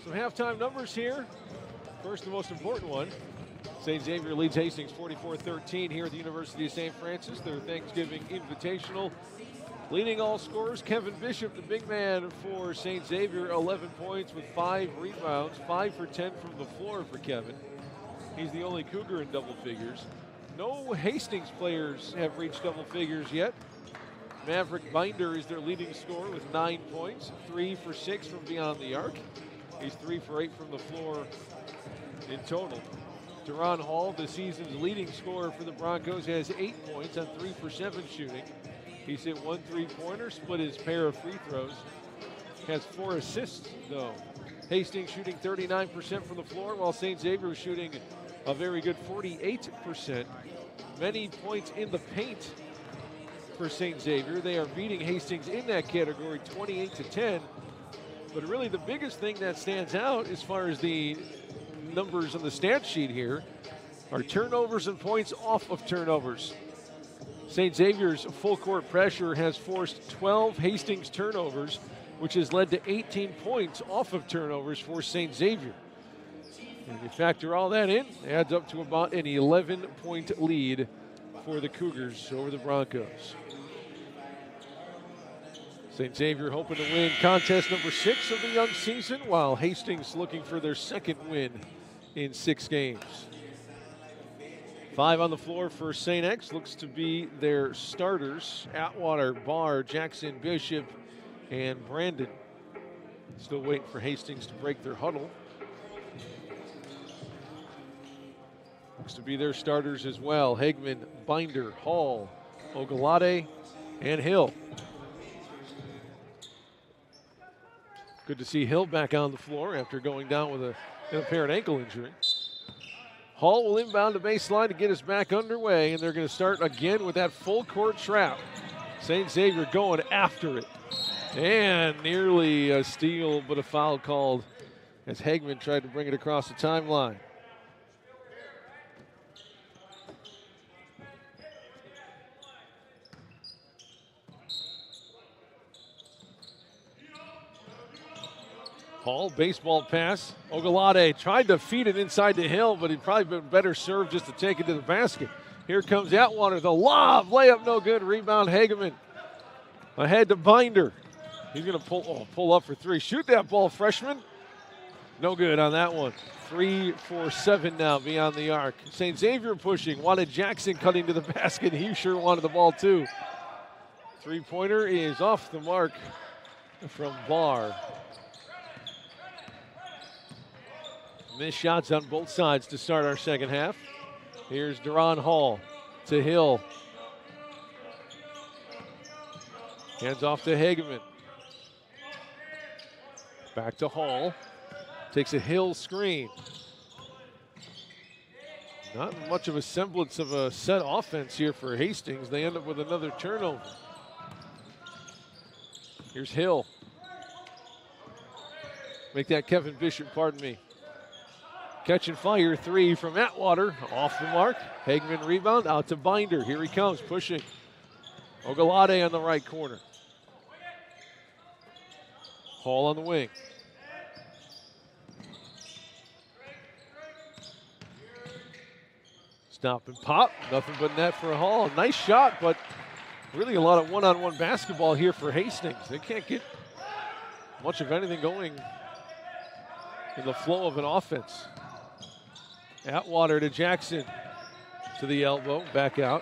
Speaker 1: Some halftime numbers here. First, the most important one. St. Xavier leads Hastings 44-13 here at the University of St. Francis. Their Thanksgiving Invitational. Leading all scorers, Kevin Bishop, the big man for St. Xavier, 11 points with 5 rebounds, 5 for 10 from the floor for Kevin. He's the only Cougar in double figures. No Hastings players have reached double figures yet. Maverick Binder is their leading scorer with 9 points, 3 for 6 from beyond the arc. He's 3 for 8 from the floor in total. Teron Hall, the season's leading scorer for the Broncos, has 8 points on 3 for 7 shooting. He's hit 1 3-pointer, split his pair of free throws. Has 4 assists, though. Hastings shooting 39% from the floor, while St. Xavier is shooting a very good 48%. Many points in the paint for St. Xavier. They are beating Hastings in that category 28-10. But really the biggest thing that stands out as far as the numbers on the stat sheet here are turnovers and points off of turnovers. St. Xavier's full court pressure has forced 12 Hastings turnovers, which has led to 18 points off of turnovers for St. Xavier. And you factor all that in, it adds up to about an 11-point lead for the Cougars over the Broncos. St. Xavier hoping to win contest number 6 of the young season, while Hastings looking for their second win in 6 games. 5 on the floor for St. X, looks to be their starters: Atwater, Barr, Jackson, Bishop, and Brandon. Still waiting for Hastings to break their huddle. Looks to be their starters as well: Hegman, Binder, Hall, Ogalade, and Hill. Good to see Hill back on the floor after going down with an apparent ankle injury. Hall will inbound the baseline to get us back underway, and they're going to start again with that full court trap. St. Xavier going after it. And nearly a steal, but a foul called as Hegman tried to bring it across the timeline. Hall, baseball pass. Ogalade tried to feed it inside the Hill, but he'd probably been better served just to take it to the basket. Here comes Atwater, the lob, layup no good, rebound Hageman. Ahead to Binder. He's going to pull up for 3. Shoot that ball, freshman. No good on that one. 3 for 7 now beyond the arc. St. Xavier pushing, wanted Jackson cutting to the basket. He sure wanted the ball too. 3-pointer is off the mark from Barr. Missed shots on both sides to start our second half. Here's Deron Hall to Hill. Hands off to Hageman. Back to Hall. Takes a Hill screen. Not much of a semblance of a set offense here for Hastings. They end up with another turnover. Here's Hill. Make that Kevin Bishop, pardon me. Catch and fire 3 from Atwater, off the mark. Hageman rebound, out to Binder. Here he comes, pushing. Ogalade on the right corner. Hall on the wing. Stop and pop, nothing but net for Hall. Nice shot, but really a lot of one-on-one basketball here for Hastings. They can't get much of anything going in the flow of an offense. Atwater to Jackson, to the elbow, back out.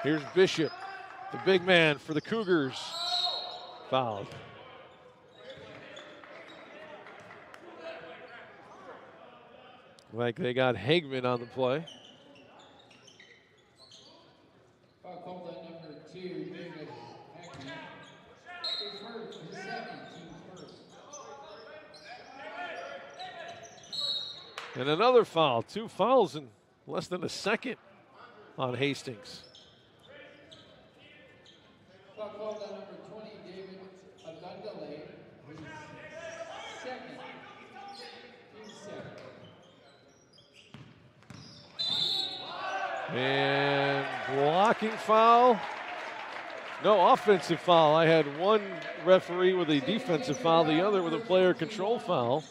Speaker 1: Here's Bishop, the big man for the Cougars. Fouled. Like they got Hageman on the play.
Speaker 2: Foul called on number 2, David Hackman. His first, his second, team's first.
Speaker 1: And another foul. 2 fouls in less than a second on Hastings.
Speaker 2: Foul called on number 20, David Agundale. His second, team's second.
Speaker 1: And blocking foul. No offensive foul. I had one referee with a defensive foul, the other with a player control foul.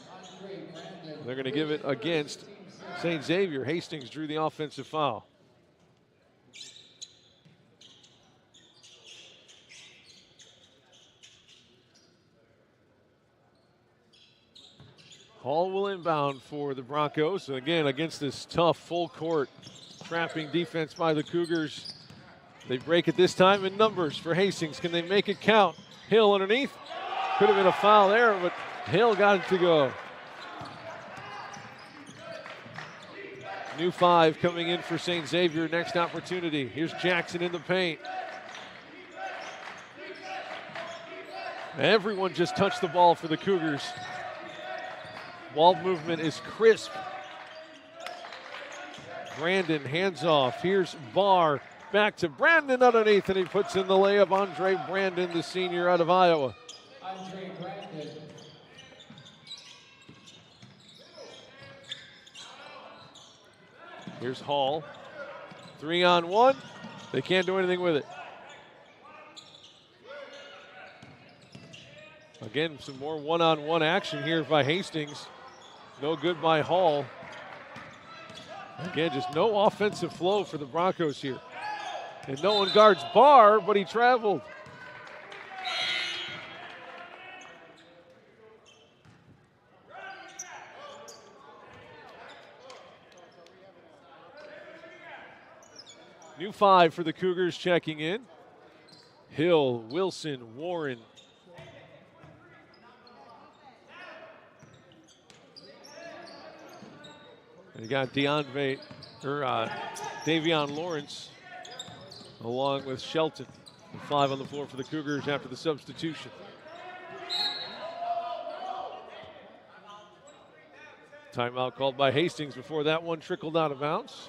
Speaker 1: They're going to give it against St. Xavier. Hastings drew the offensive foul. Hall will inbound for the Broncos. And again, against this tough full court trapping defense by the Cougars. They break it this time in numbers for Hastings. Can they make it count? Hill underneath. Could have been a foul there, but Hill got it to go. New 5 coming in for St. Xavier. Next opportunity. Here's Jackson in the paint. Everyone just touched the ball for the Cougars. Ball movement is crisp. Brandon hands off. Here's Barr. Back to Brandon underneath, and he puts in the layup. Andre Brandon, the senior out of Iowa.
Speaker 2: Andre Brandon.
Speaker 1: Here's Hall. 3-on-1. They can't do anything with it. Again, some more one-on-one action here by Hastings. No good by Hall. Again, just no offensive flow for the Broncos here. And no one guards Barr, but he traveled. New 5 for the Cougars checking in. Hill, Wilson, Warren. And you got Davion Lawrence along with Shelton. The 5 on the floor for the Cougars after the substitution. Timeout called by Hastings before that one trickled out of bounds.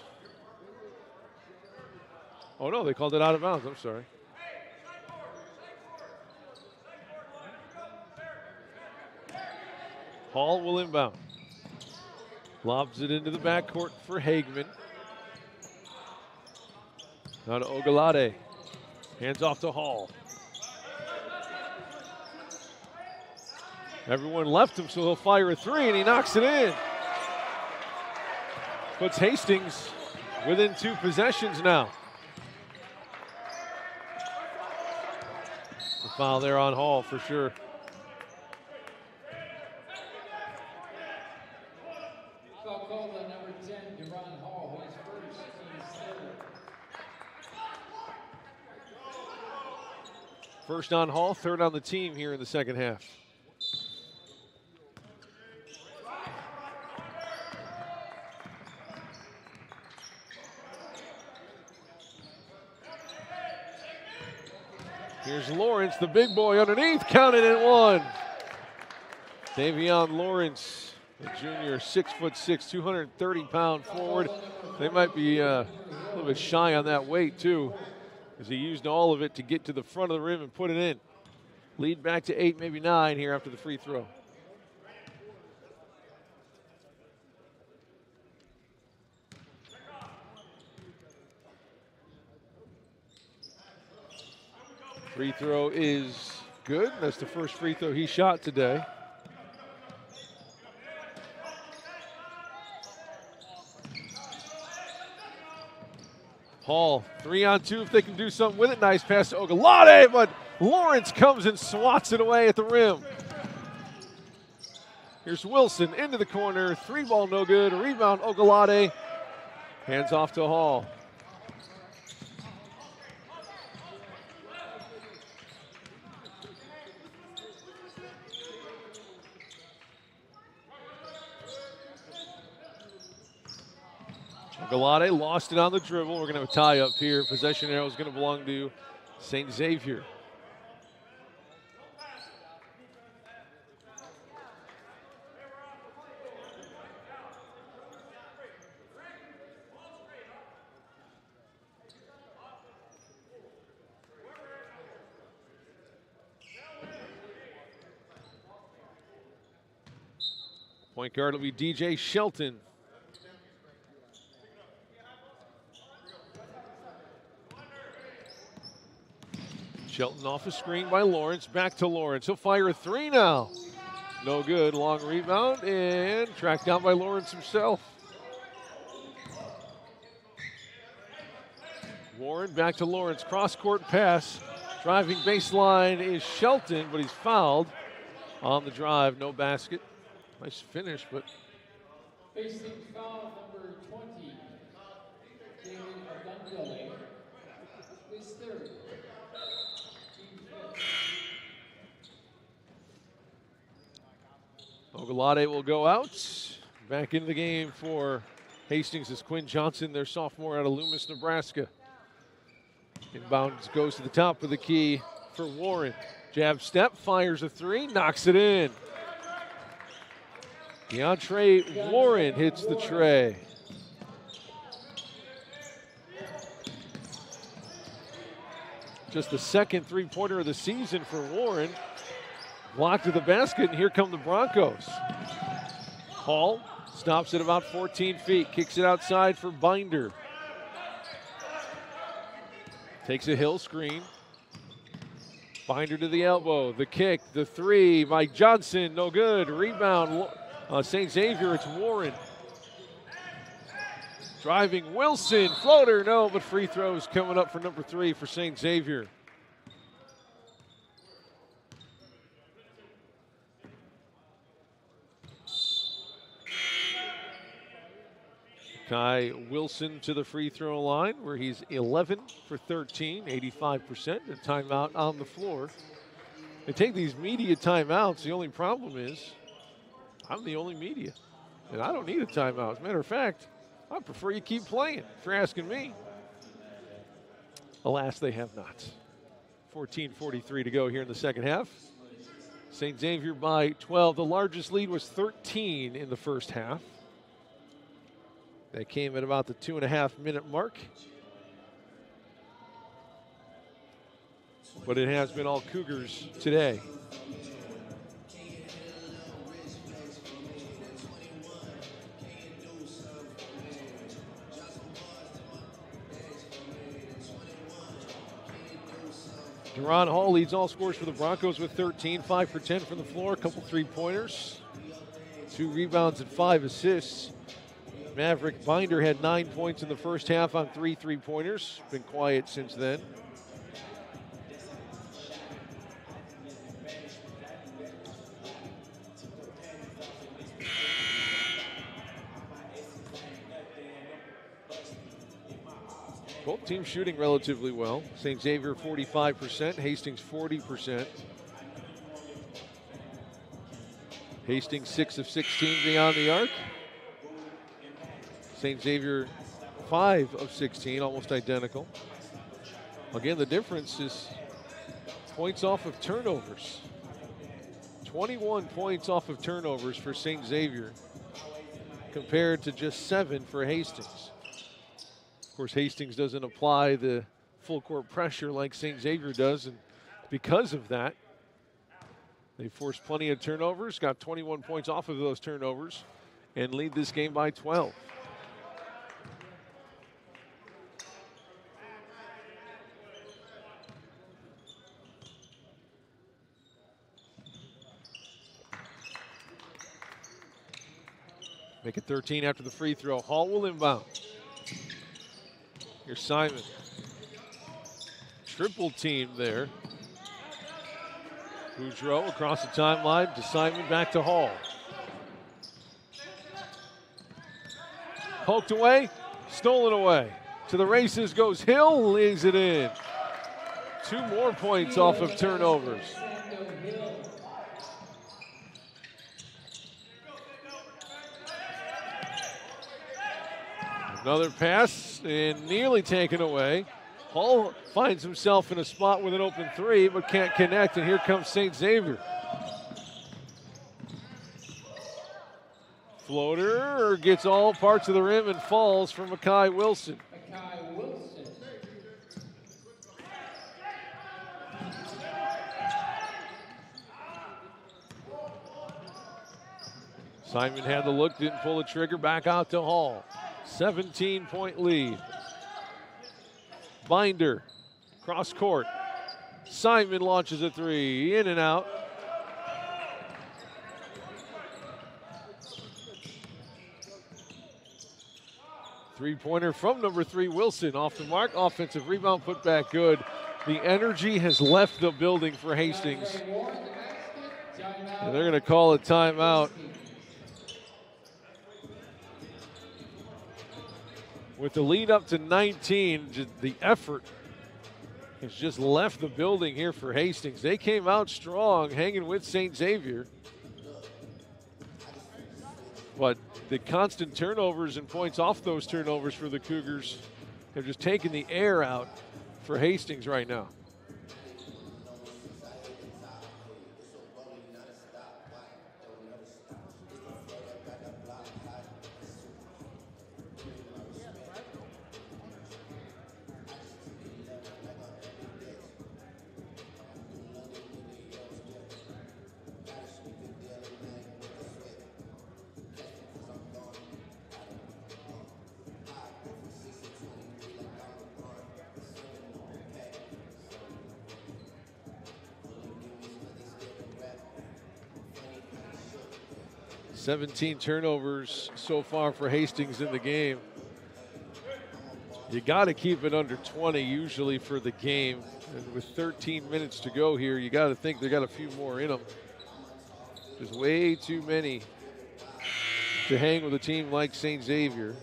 Speaker 1: Oh no, they called it out of bounds, I'm sorry. Hall will inbound. Lobs it into the backcourt for Hagman. Now to Ogalade. Hands off to Hall. Everyone left him, so he'll fire a 3, and he knocks it in. Puts Hastings within 2 possessions now. The foul there on Hall for sure.
Speaker 2: Foul called on number 10, Deron Hall, his first, team's third.
Speaker 1: First on Hall, third on the team here in the second half. Here's Lawrence, the big boy underneath, counted in 1. Davion Lawrence, the junior, 6'6", 230-pound forward. They might be a little bit shy on that weight too, as he used all of it to get to the front of the rim and put it in. Lead back to 8, maybe 9 here after the free throw. Free throw is good. That's the first free throw he shot today. Hall, 3-on-2 if they can do something with it. Nice pass to Ogalade, but Lawrence comes and swats it away at the rim. Here's Wilson into the corner. 3-ball no good. Rebound Ogalade. Hands off to Hall. Ogalade lost it on the dribble. We're going to have a tie up here. Possession arrow is going to belong to St. Xavier. Point guard will be DJ Shelton. Shelton off a screen by Lawrence. Back to Lawrence. He'll fire a 3 now. No good. Long rebound and tracked down by Lawrence himself. Warren back to Lawrence. Cross-court pass. Driving baseline is Shelton, but he's fouled on the drive. No basket. Nice finish, but.
Speaker 2: Facing foul number 20, David Ogundele, his third.
Speaker 1: Ogalade will go out. Back into the game for Hastings is Quinn Johnson, their sophomore out of Loomis, Nebraska. Inbound goes to the top of the key for Warren. Jab step, fires a three, knocks it in. DeAndre Warren hits the tray. Just the second three-pointer of the season for Warren. Blocked to the basket, and here come the Broncos. Hall stops at about 14 feet, kicks it outside for Binder. Takes a hill screen. Binder to the elbow, the kick, the three by Johnson, no good. Rebound, St. Xavier, it's Warren. Driving Wilson, floater, no, but free throws coming up for number 3 for St. Xavier. Kai Wilson to the free throw line where he's 11 for 13, 85%, and timeout on the floor. They take these media timeouts. The only problem is I'm the only media, and I don't need a timeout. As a matter of fact, I prefer you keep playing if you're asking me. Alas, they have not. 14:43 to go here in the second half. St. Xavier by 12. The largest lead was 13 in the first half. That came at about the 2.5-minute mark. But it has been all Cougars today. Deron Hall leads all scores for the Broncos with 13, 5 for 10 from the floor, a couple three-pointers, 2 rebounds and 5 assists. Maverick Binder had 9 points in the first half on 3 three-pointers. Been quiet since then. Both teams shooting relatively well. St. Xavier 45%, Hastings 40%. Hastings 6 of 16 beyond the arc. St. Xavier 5 of 16, almost identical. Again, the difference is points off of turnovers. 21 points off of turnovers for St. Xavier compared to just 7 for Hastings. Of course, Hastings doesn't apply the full court pressure like St. Xavier does, and because of that, they forced plenty of turnovers, got 21 points off of those turnovers, and lead this game by 12. Make it 13 after the free throw. Hall will inbound. Here's Simon. Triple team there. Boudreau across the timeline to Simon, back to Hall. Poked away, stolen away. To the races goes Hill, leaves it in. 2 more points off of turnovers. Another pass and nearly taken away. Hall finds himself in a spot with an open 3 but can't connect, and here comes St. Xavier. Floater gets all parts of the rim and falls for Makai Wilson. Simon had the look, didn't pull the trigger, back out to Hall. 17-point lead. Binder, cross court. Simon launches a 3, in and out. Three-pointer from number 3, Wilson, off the mark. Offensive rebound, put back good. The energy has left the building for Hastings, and they're going to call a timeout. With the lead up to 19, the effort has just left the building here for Hastings. They came out strong, hanging with St. Xavier. But the constant turnovers and points off those turnovers for the Cougars have just taken the air out for Hastings right now. 17 turnovers so far for Hastings in the game. You got to keep it under 20 usually for the game. And with 13 minutes to go here, you got to think they got a few more in them. There's way too many to hang with a team like St. Xavier.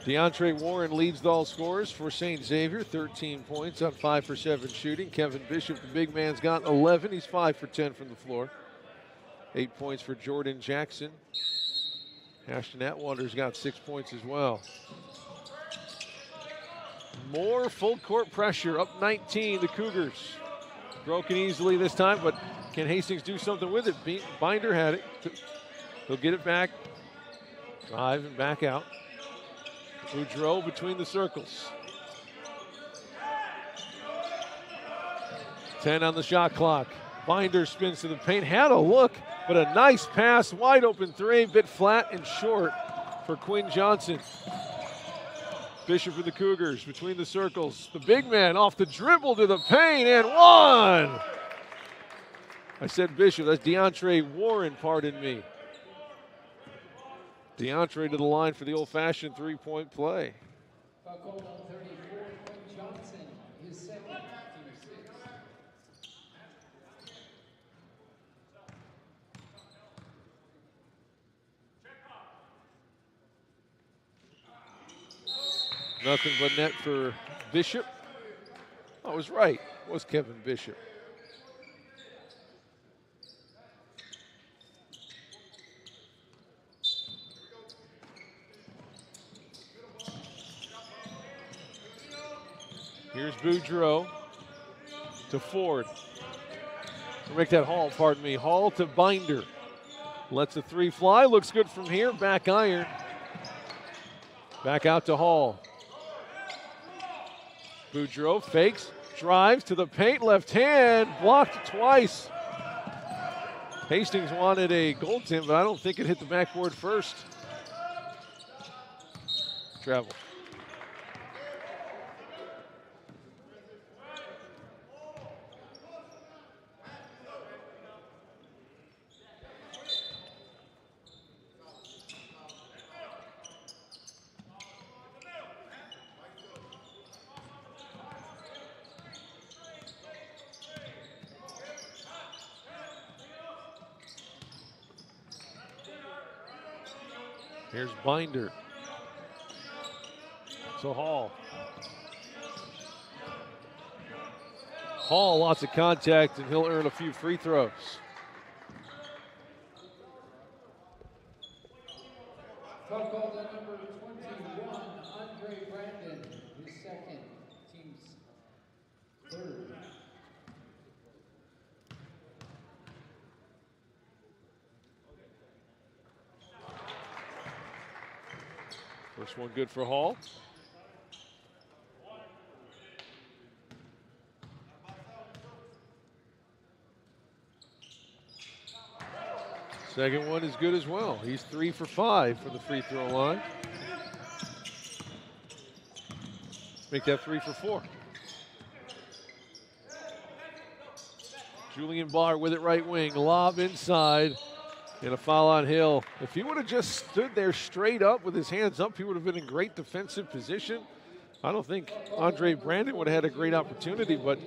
Speaker 1: DeAndre Warren leads the all scorers for St. Xavier, 13 points on 5 for 7 shooting. Kevin Bishop, the big man's got 11. He's 5 for 10 from the floor. 8 points for Jordan Jackson. Ashton Atwater's got 6 points as well. More full court pressure, up 19, the Cougars. Broken easily this time, but can Hastings do something with it? Binder had it. He'll get it back. Drive and back out. Boudreau between the circles. 10 on the shot clock. Binder spins to the paint. Had a look, but a nice pass. Wide open three, bit flat and short for Quinn Johnson. Bishop for the Cougars between the circles. The big man off the dribble to the paint and one. I said Bishop, that's DeAndre Warren, pardon me. DeAndre to the line for the old-fashioned three-point play.
Speaker 2: Foul called on 34, Quinn Johnson, his second, team 6.
Speaker 1: Nothing but net for Bishop. I was right. It was Kevin Bishop. Here's Boudreau to Ford. We'll make that Hall, pardon me. Hall to Binder. Lets the three fly. Looks good from here. Back iron. Back out to Hall. Boudreau fakes, drives to the paint, left hand, blocked twice. Hastings wanted a goaltend, but I don't think it hit the backboard first. Travel. Here's Binder. So Hall. Hall, lots of contact, and he'll earn a few free throws.
Speaker 2: Foul called on number 21, Andre Brandon, his second, team's third.
Speaker 1: First one good for Hall. Second one is good as well. He's 3 for 5 from the free throw line. Make that 3 for 4. Julian Barr with it right wing. Lob inside. And a foul on Hill. If he would have just stood there straight up with his hands up, he would have been in great defensive position. I don't think Andre Brandon would have had a great opportunity, but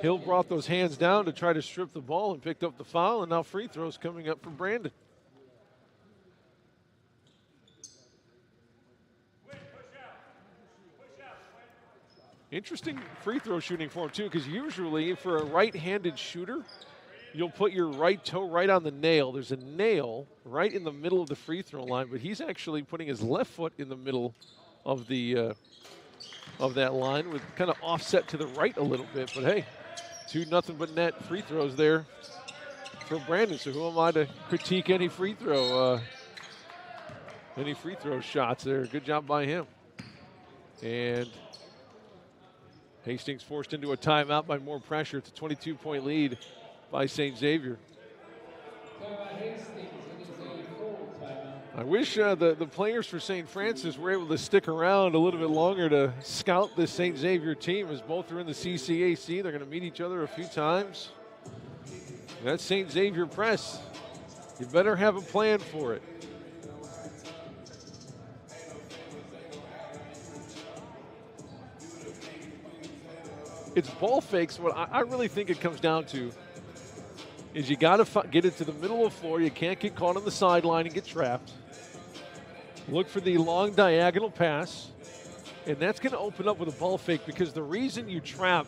Speaker 1: Hill brought those hands down to try to strip the ball and picked up the foul, and now free throws coming up for Brandon. Interesting free throw shooting for him, too, because usually for a right-handed shooter, you'll put your right toe right on the nail. There's a nail right in the middle of the free throw line, but he's actually putting his left foot in the middle of the of that line, with kind of offset to the right a little bit. But hey, 2 nothing but net free throws there for Brandon. So who am I to critique any free throw shots there? Good job by him. And Hastings forced into a timeout by more pressure. It's a 22-point lead by St. Xavier.
Speaker 2: Hastings, it is a full timeout.
Speaker 1: I wish the players for St. Francis were able to stick around a little bit longer to scout this St. Xavier team, as both are in the CCAC. They're going to meet each other a few times. That's St. Xavier press. You better have a plan for it. It's ball fakes. What I really think it comes down to is you got to get it to the middle of the floor. You can't get caught on the sideline and get trapped. Look for the long diagonal pass, and that's going to open up with a ball fake, because the reason you trap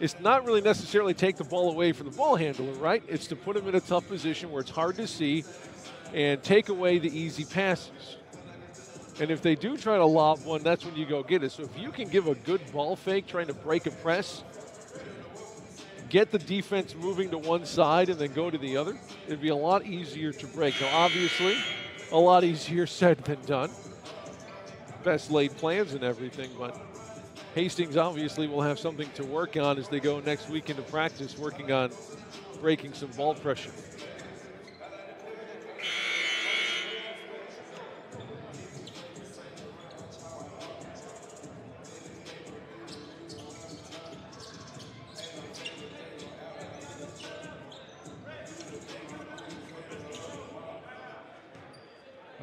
Speaker 1: is not really necessarily take the ball away from the ball handler, right? It's to put him in a tough position where it's hard to see and take away the easy passes. And if they do try to lob one, that's when you go get it. So if you can give a good ball fake trying to break a press, get the defense moving to one side and then go to the other, it'd be a lot easier to break. Now, obviously, a lot easier said than done. Best laid plans and everything, but Hastings obviously will have something to work on as they go next week into practice, working on breaking some ball pressure.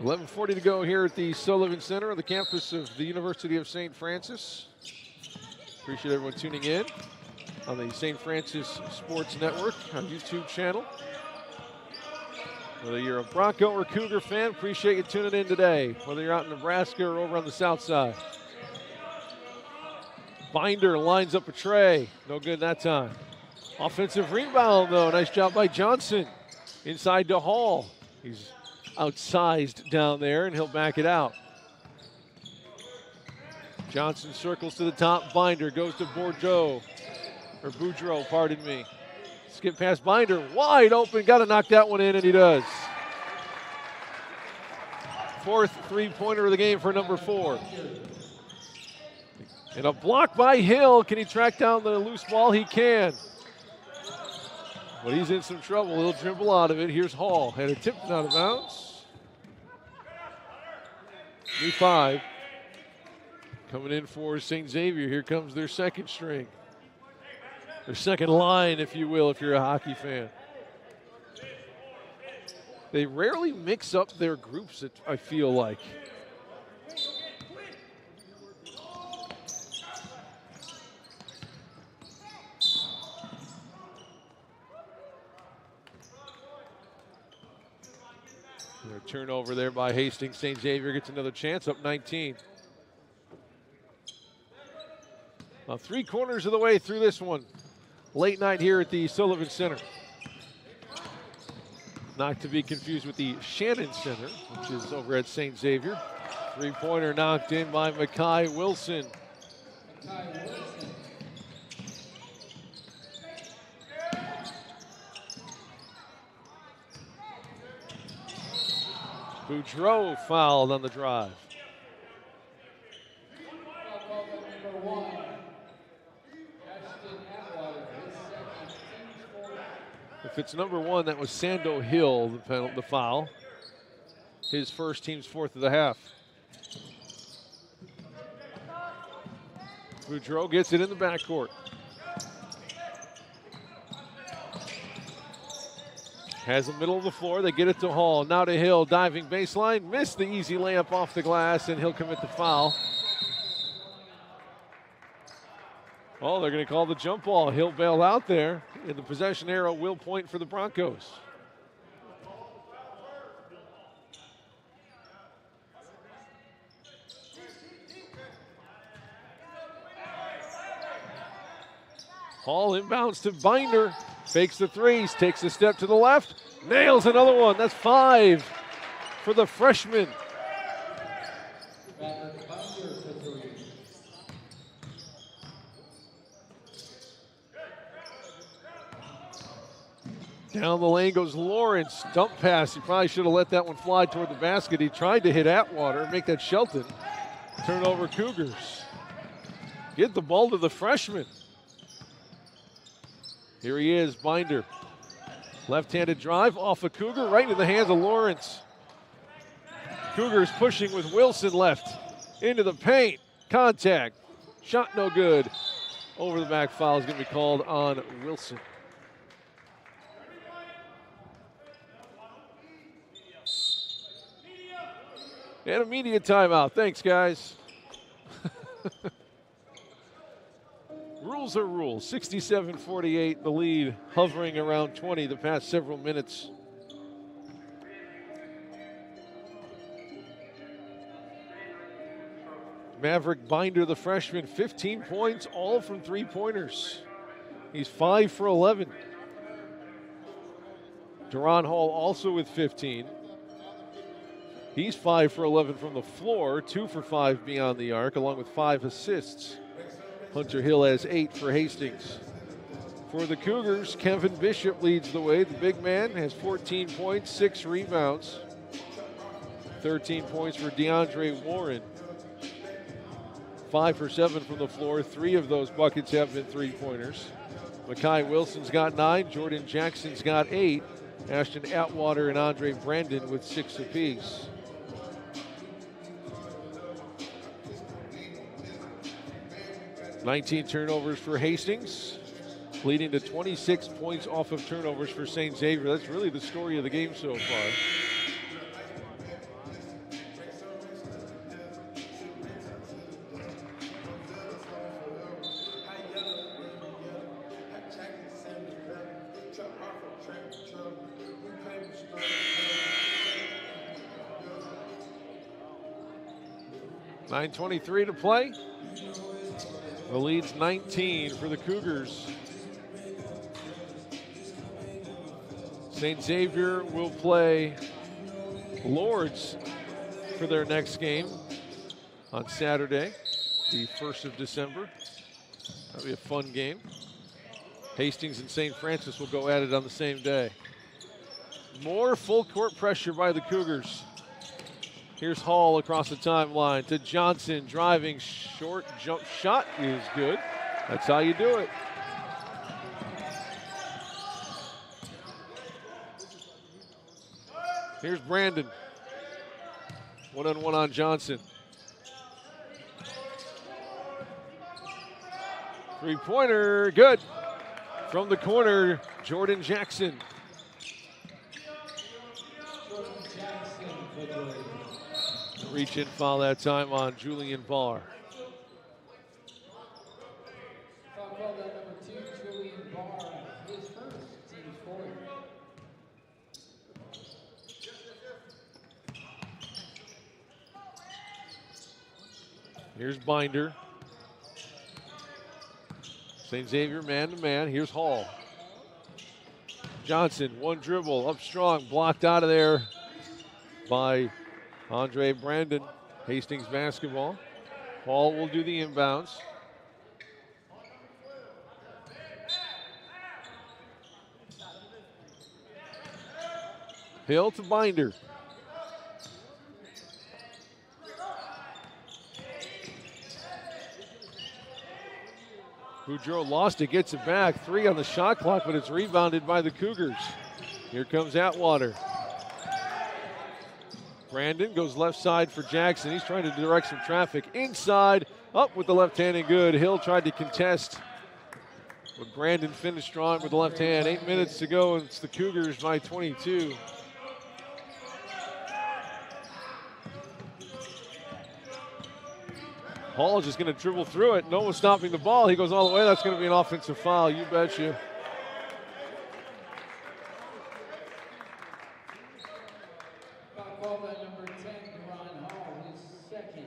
Speaker 1: .11:40 to go here at the Sullivan Center on the campus of the University of St. Francis. Appreciate everyone tuning in on the St. Francis Sports Network, our YouTube channel. Whether you're a Bronco or Cougar fan, appreciate you tuning in today. Whether you're out in Nebraska or over on the south side. Binder lines up a tray. No good that time. Offensive rebound, though. Nice job by Johnson. Inside to Hall. He's outsized down there, and he'll back it out. Johnson circles to the top. Binder goes to Boudreau, pardon me. Skip past Binder, wide open, got to knock that one in, and he does. Fourth three-pointer of the game for number 4. And a block by Hill. Can he track down the loose ball? He can. But he's in some trouble. He'll dribble out of it. Here's Hall. Had a tip out of bounds. New 5. Coming in for St. Xavier. Here comes their second string. Their second line, if you will, if you're a hockey fan. They rarely mix up their groups, I feel like. Turnover there by Hastings. St. Xavier gets another chance, up 19. Now 3/4 of the way through this one. Late night here at the Sullivan Center. Not to be confused with the Shannon Center, which is over at St. Xavier. Three-pointer knocked in by Makai Wilson. Boudreau fouled on the drive. If it's number 1, that was Sando Hill, the foul. His first, team's 4th of the half. Boudreau gets it in the backcourt. Has the middle of the floor. They get it to Hall. Now to Hill. Diving baseline. Missed the easy layup off the glass, and he'll commit the foul. Oh, they're going to call the jump ball. Hill bailed out there, and the possession arrow will point for the Broncos. Hall inbounds to Binder. Fakes the threes, takes a step to the left, nails another one. That's 5 for the freshman. Down the lane goes Lawrence. Dump pass. He probably should have let that one fly toward the basket. He tried to hit Atwater and make that Shelton. Turnover Cougars. Get the ball to the freshman. Here he is, Binder. Left-handed drive off a Cougar, right into the hands of Lawrence. Cougars pushing with Wilson left into the paint. Contact. Shot no good. Over the back foul is going to be called on Wilson. And a media timeout. Thanks, guys. Rules are rules. 67-48, the lead hovering around 20 the past several minutes. Maverick Binder, the freshman, 15 points, all from three-pointers. He's 5 for 11. Deron Hall also with 15. He's 5 for 11 from the floor, 2 for 5 beyond the arc, along with 5 assists. Hunter Hill has 8 for Hastings. For the Cougars, Kevin Bishop leads the way. The big man has 14 points, 6 rebounds. 13 points for DeAndre Warren. 5 for 7 from the floor. 3 of those buckets have been three-pointers. Makai Wilson's got 9. Jordan Jackson's got 8. Ashton Atwater and Andre Brandon with 6 apiece. "19 turnovers for Hastings, leading to 26 points off of turnovers for St. Xavier. That's really the story of the game so far. .9:23 to play. The lead's 19 for the Cougars. St. Xavier will play Lords for their next game on Saturday, the 1st of December. That'll be a fun game. Hastings and St. Francis will go at it on the same day. More full court pressure by the Cougars. Here's Hall across the timeline to Johnson, driving, short jump shot is good. That's how you do it. Here's Brandon. One-on-one on Johnson. Three-pointer, good. From the corner, Jordan Jackson. Reach-in foul that time on Julian Barr.
Speaker 2: Foul called on number 2, Julian Barr, his first, team's 4.
Speaker 1: Here's Binder. St. Xavier man-to-man. Here's Hall. Johnson, one dribble, up strong, blocked out of there by Andre Brandon. Hastings basketball. Hall will do the inbounds. Hill to Binder. Boudreaux lost it, gets it back. 3 on the shot clock, but it's rebounded by the Cougars. Here comes Atwater. Brandon goes left side for Jackson. He's trying to direct some traffic inside. Up with the left hand and good. Hill tried to contest, but Brandon finished strong with the left hand. 8 minutes to go, and it's the Cougars by 22. Hall is just going to dribble through it. No one's stopping the ball. He goes all the way. That's going to be an offensive foul. You betcha.
Speaker 2: Foul called on number 10, Deron Hall, his second.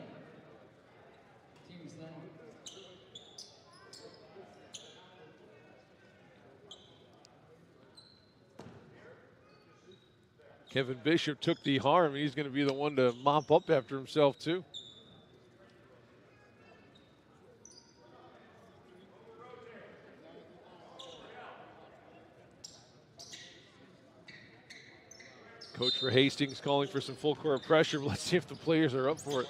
Speaker 2: Team's 9.
Speaker 1: Kevin Bishop took the harm. He's going to be the one to mop up after himself, too. Coach for Hastings calling for some full court pressure. Let's see if the players are up for it.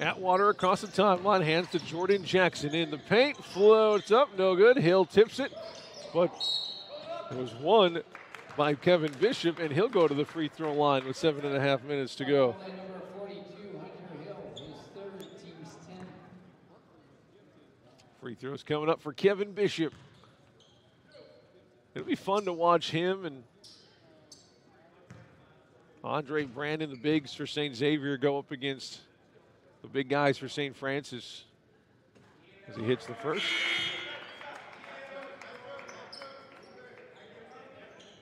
Speaker 1: Atwater across the timeline, hands to Jordan Jackson in the paint. Floats up, no good. Hill tips it, but it was one by Kevin Bishop, and he'll go to the free throw line with 7.5 minutes to go.
Speaker 2: Play number 42, Hunter Hill, his third, team's 10.
Speaker 1: Free throws coming up for Kevin Bishop. It'll be fun to watch him and Andre Brandon, the bigs for St. Xavier, go up against the big guys for St. Francis as he hits the first.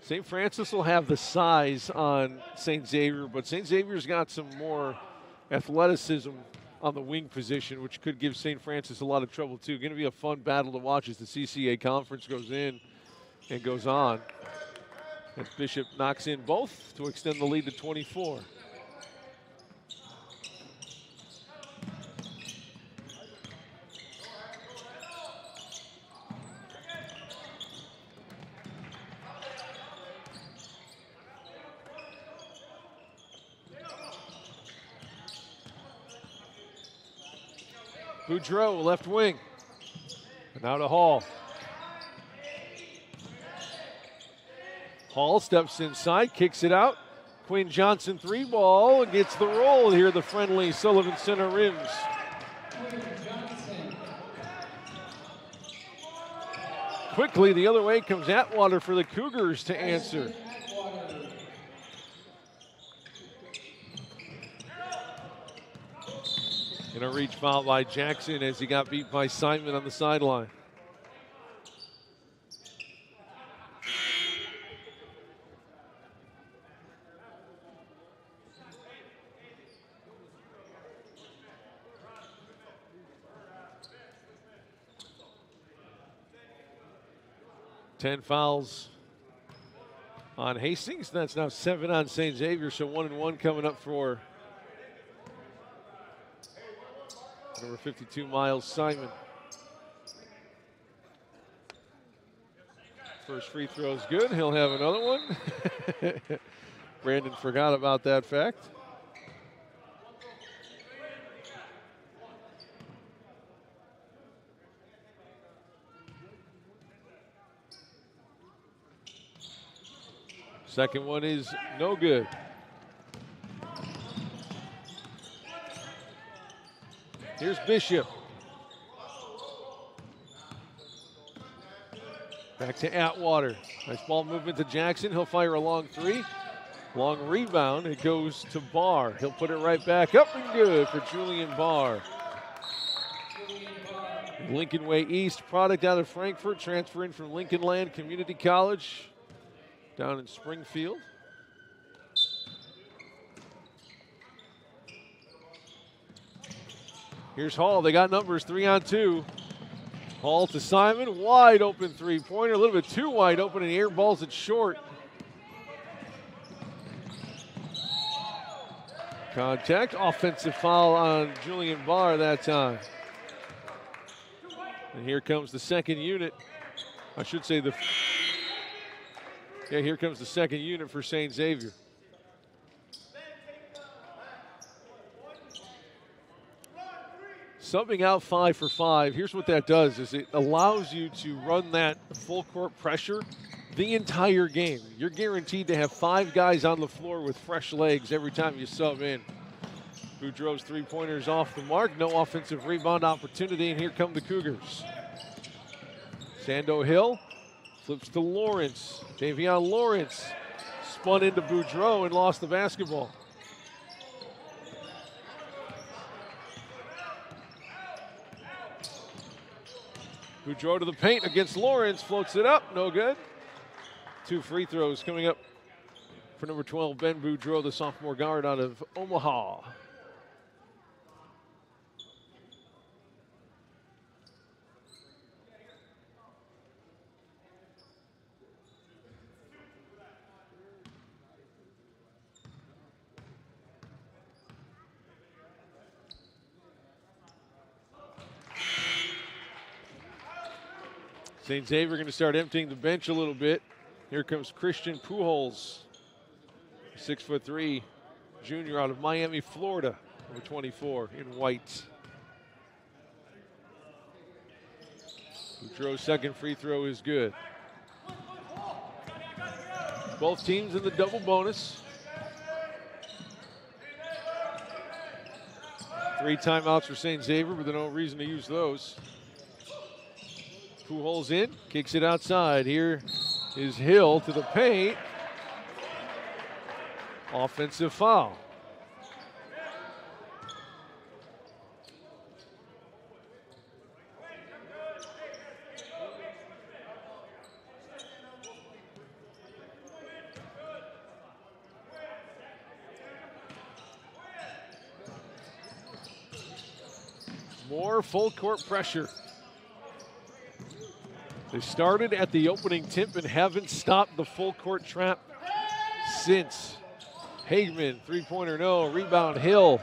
Speaker 1: St. Francis will have the size on St. Xavier, but St. Xavier's got some more athleticism on the wing position, which could give St. Francis a lot of trouble too. Going to be a fun battle to watch as the CCA conference goes in and goes on. As Bishop knocks in both to extend the lead to 24. Boudreau, left wing. And now to Hall. Hall steps inside, kicks it out. Quinn Johnson 3-ball and gets the roll here, the friendly Sullivan Center rims. Quickly the other way comes Atwater for the Cougars to answer. And a reach foul by Jackson as he got beat by Simon on the sideline. Ten fouls on Hastings. That's now 7 on St. Xavier, so 1-1 coming up for number 52, Miles Simon. First free throw is good. He'll have another one. Brandon forgot about that fact. Second one is no good. Here's Bishop. Back to Atwater. Nice ball movement to Jackson. He'll fire a long three. Long rebound. It goes to Barr. He'll put it right back up and good for Julian Barr. Lincoln Way East, product out of Frankfort, transferring from Lincoln Land Community College down in Springfield. Here's Hall. They got numbers, 3-on-2. Hall to Simon. Wide open three-pointer. A little bit too wide open, and he airballs it short. Contact. Offensive foul on Julian Barr that time. And here comes the second unit. I should say here comes the second unit for St. Xavier. Subbing out 5 for 5. Here's what that does is it allows you to run that full court pressure the entire game. You're guaranteed to have 5 guys on the floor with fresh legs every time you sub in. Boudreau's three-pointers off the mark. No offensive rebound opportunity, and here come the Cougars. Sando Hill flips to Lawrence. Davion Lawrence spun into Boudreau and lost the basketball. Boudreau to the paint against Lawrence, floats it up, no good. 2 free throws coming up for number 12, Ben Boudreau, the sophomore guard out of Omaha. St. Xavier going to start emptying the bench a little bit. Here comes Christian Pujols, 6'3" junior out of Miami, Florida, number 24 in white. Boudreau's second free throw is good. Both teams in the double bonus. 3 timeouts for St. Xavier, but there's no reason to use those. Pujols in, kicks it outside. Here is Hill to the paint. Offensive foul. More full court pressure. They started at the opening tip and haven't stopped the full court trap since. Hagman, three-pointer, no. Rebound, Hill.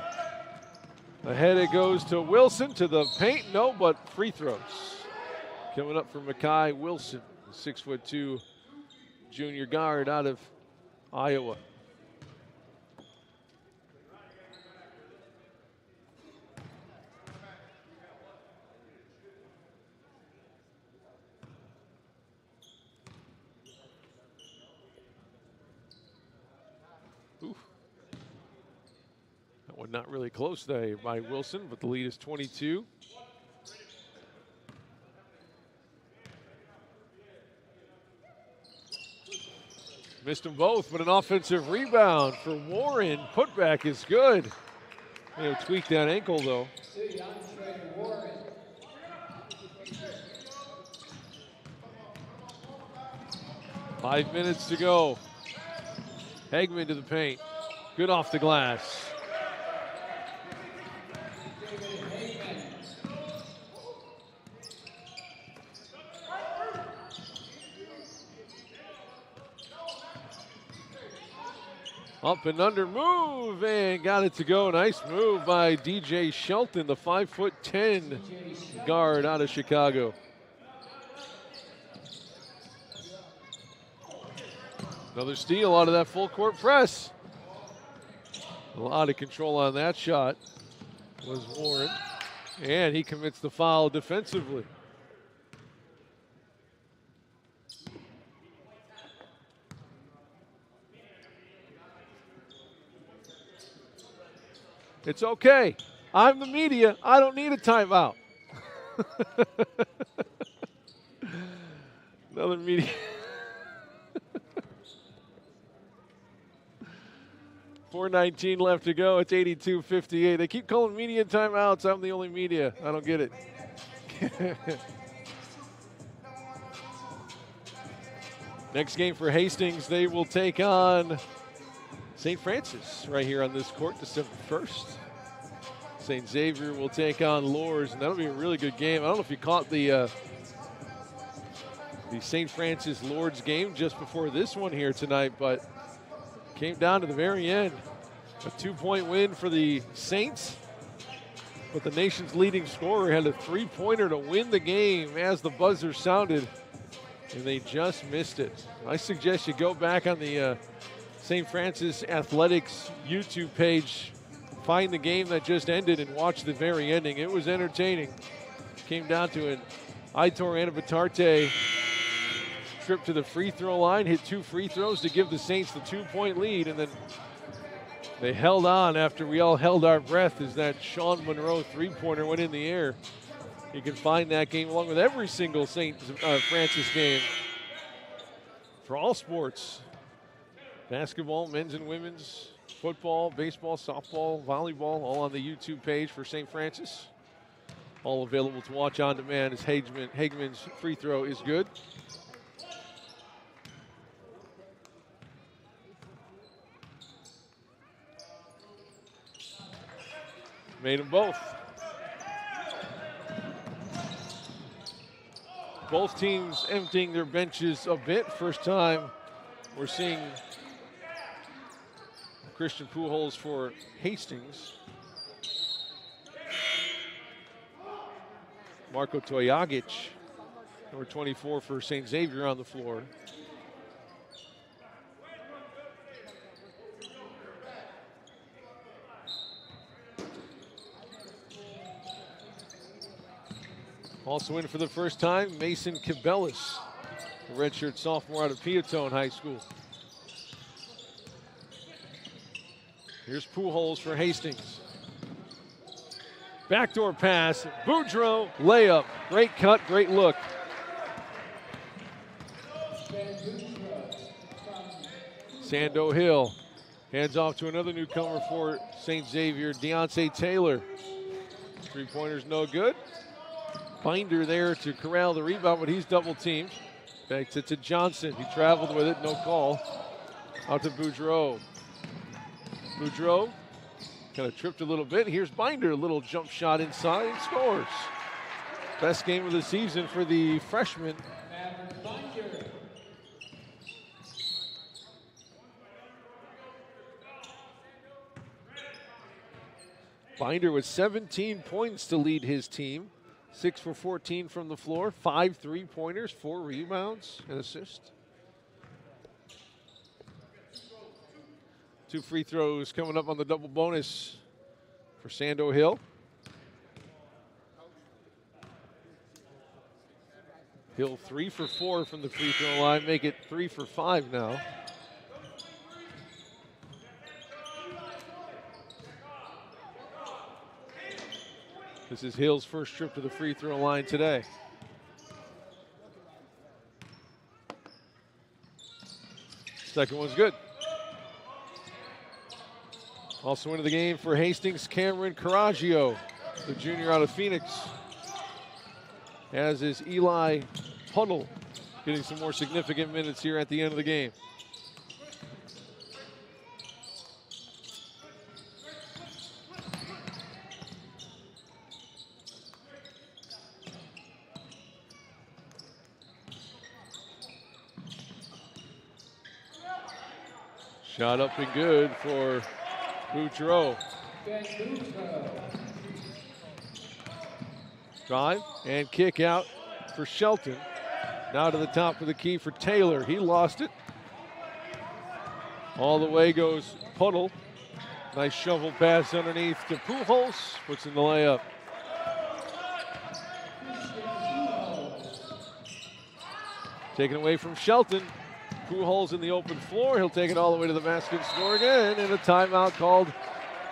Speaker 1: Ahead it goes to Wilson, to the paint, no, but free throws. Coming up for Makai Wilson, 6'2" junior guard out of Iowa. Not really close there by Wilson, but the lead is 22. Missed them both, but an offensive rebound for Warren. Putback is good. He'll tweak that ankle, though. 5 minutes to go. Hagman to the paint. Good off the glass. Up and under move and got it to go. Nice move by DJ Shelton, the 5'10" guard out of Chicago. Another steal out of that full court press. A lot of control on that shot was Warren. And he commits the foul defensively. It's okay. I'm the media. I don't need a timeout. Another media. 4:19 left to go. It's 82-58. They keep calling media timeouts. I'm the only media. I don't get it. Next game for Hastings, they will take on St. Francis right here on this court, December 1st. St. Xavier will take on Lourdes, and that'll be a really good game. I don't know if you caught the St. Francis Lourdes game just before this one here tonight, but came down to the very end. A 2-point win for the Saints, but the nation's leading scorer had a 3-pointer to win the game as the buzzer sounded, and they just missed it. I suggest you go back on the St. Francis Athletics YouTube page, find the game that just ended and watch the very ending. It was entertaining. Came down to an Aitor Anabatarte trip to the free throw line, hit 2 free throws to give the Saints the 2-point lead, and then they held on after we all held our breath as that Sean Monroe 3-pointer went in the air. You can find that game along with every single St. Francis game for all sports. Basketball, men's and women's, football, baseball, softball, volleyball, all on the YouTube page for St. Francis. All available to watch on demand as Hagman's free throw is good. Made them both. Both teams emptying their benches a bit. First time we're seeing Christian Pujols for Hastings. Marko Tojagic, number 24 for St. Xavier on the floor. Also in for the first time, Mason Cabellis, a redshirt sophomore out of Peatone High School. Here's Pujols for Hastings. Backdoor pass, Boudreaux, layup. Great cut, great look. Sando Hill hands off to another newcomer for St. Xavier, Deontay Taylor. Three-pointer's no good. Binder there to corral the rebound, but he's double teamed. Back to Johnson. He traveled with it, no call. Out to Boudreaux. Boudreaux kind of tripped a little bit. Here's Binder, a little jump shot inside, and scores. Best game of the season for the freshman. Binder with 17 points to lead his team. 6 for 14 from the floor, 5 3-pointers, 4 rebounds, and assist. 2 free throws coming up on the double bonus for Sando Hill. Hill 3 for 4 from the free throw line, make it 3 for 5 now. This is Hill's first trip to the free throw line today. Second one's good. Also into the game for Hastings, Cameron Carraggio, the junior out of Phoenix. As is Eli Puddle, getting some more significant minutes here at the end of the game. Shot up and good for Boudreaux. Drive and kick out for Shelton. Now to the top of the key for Taylor. He lost it. All the way goes Puddle. Nice shovel pass underneath to Pujols. Puts in the layup. Taken away from Shelton. Pujols in the open floor. He'll take it all the way to the basket and score again. And a timeout called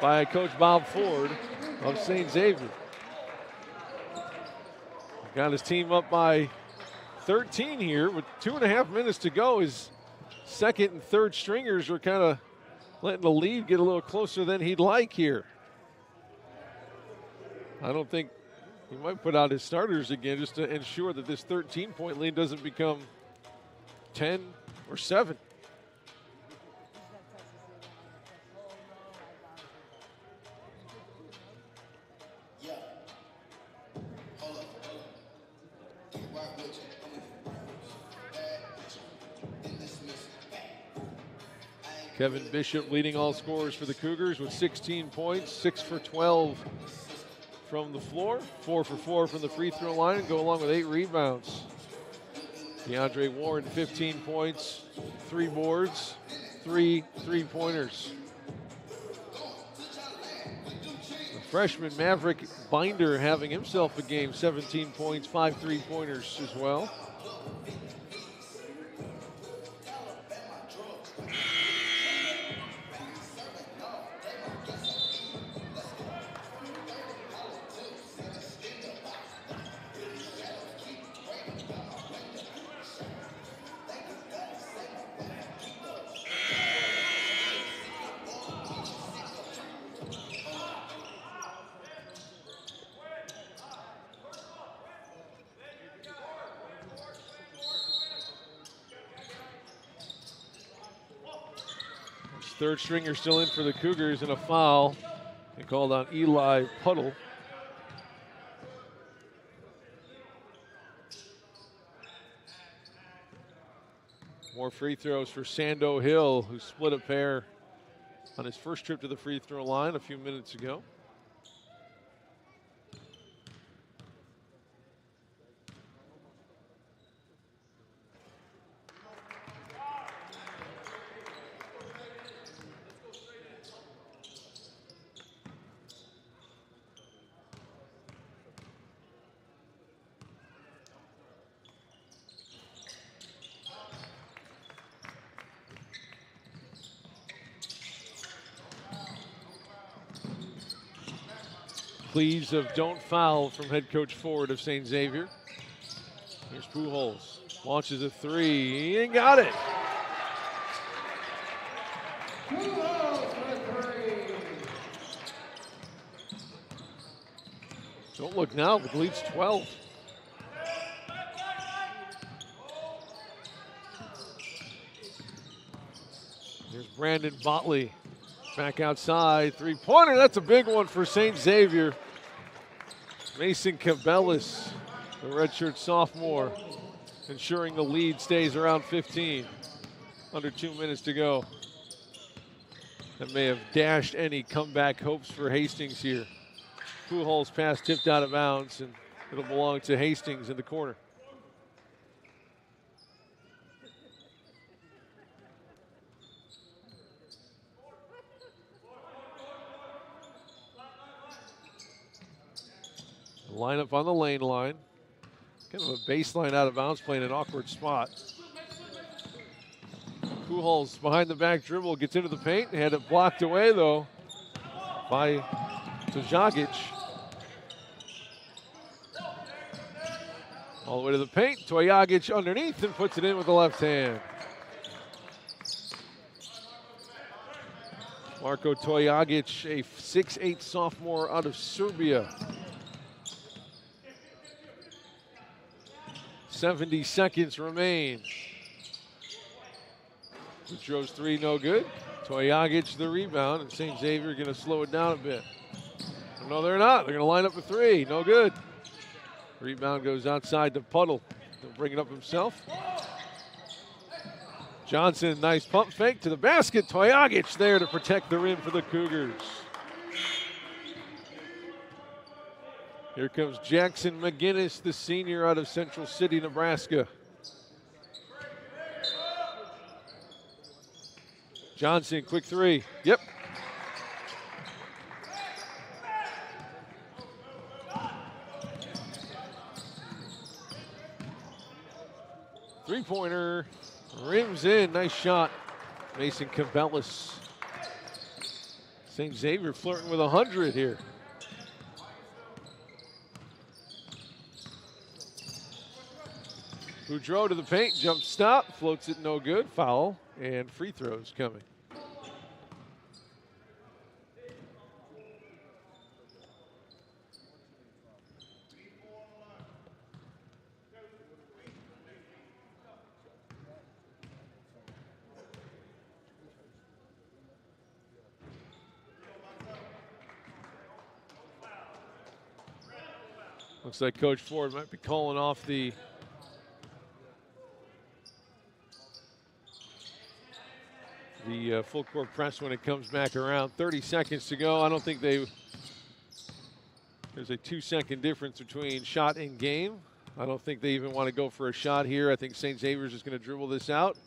Speaker 1: by Coach Bob Ford of St. Xavier. Got his team up by 13 here with 2.5 minutes to go. His second and third stringers are kind of letting the lead get a little closer than he'd like here. I don't think he might put out his starters again just to ensure that this 13-point lead doesn't become 10 or 7. Kevin Bishop leading all scorers for the Cougars with 16 points, 6 for 12 from the floor, 4 for 4 from the free throw line, and go along with 8 rebounds. DeAndre Warren, 15 points, 3 boards, 3 3-pointers. The freshman Maverick Binder having himself a game, 17 points, 5 3-pointers as well. Third stringer still in for the Cougars, and a foul. They called on Eli Puddle. More free throws for Sando Hill, who split a pair on his first trip to the free throw line a few minutes ago. pleas of don't foul from head coach Ford of St. Xavier. Here's Pujols. Launches a three and got it. Don't look now, but the lead's 12. Here's Brandon Botley back outside. Three-pointer, that's a big one for St. Xavier. Mason Cabellis, the redshirt sophomore, ensuring the lead stays around 15. Under 2 minutes to go. That may have dashed any comeback hopes for Hastings here. Pujols pass tipped out of bounds, and it'll belong to Hastings in the corner. Lineup on the lane line. Kind of a baseline out of bounds, playing an awkward spot. Pujols behind the back dribble, gets into the paint, had it blocked away though by Tojagic. All the way to the paint, Tojagic underneath and puts it in with the left hand. Marko Tojagic, a 6'8" sophomore out of Serbia. 70 seconds remain. Boudreau's three, no good. Tojagic the rebound, and St. Xavier going to slow it down a bit. No, they're not. They're going to line up a three, no good. Rebound goes outside to Puddle. He'll bring it up himself. Johnson, nice pump fake to the basket. Tojagic there to protect the rim for the Cougars. Here comes Jackson McGinnis, the senior out of Central City, Nebraska. Johnson, quick three. Yep. Three-pointer, rims in, nice shot. Mason Cabellis. St. Xavier flirting with 100 here. Boudreau to the paint, jump stop, floats it no good, foul, and free throws coming. Looks like Coach Ford might be calling off the full court press when it comes back around. 30 seconds to go. I don't think there's a 2-second difference between shot and game. I don't think they even want to go for a shot here. I think St. Xavier's is going to dribble this out.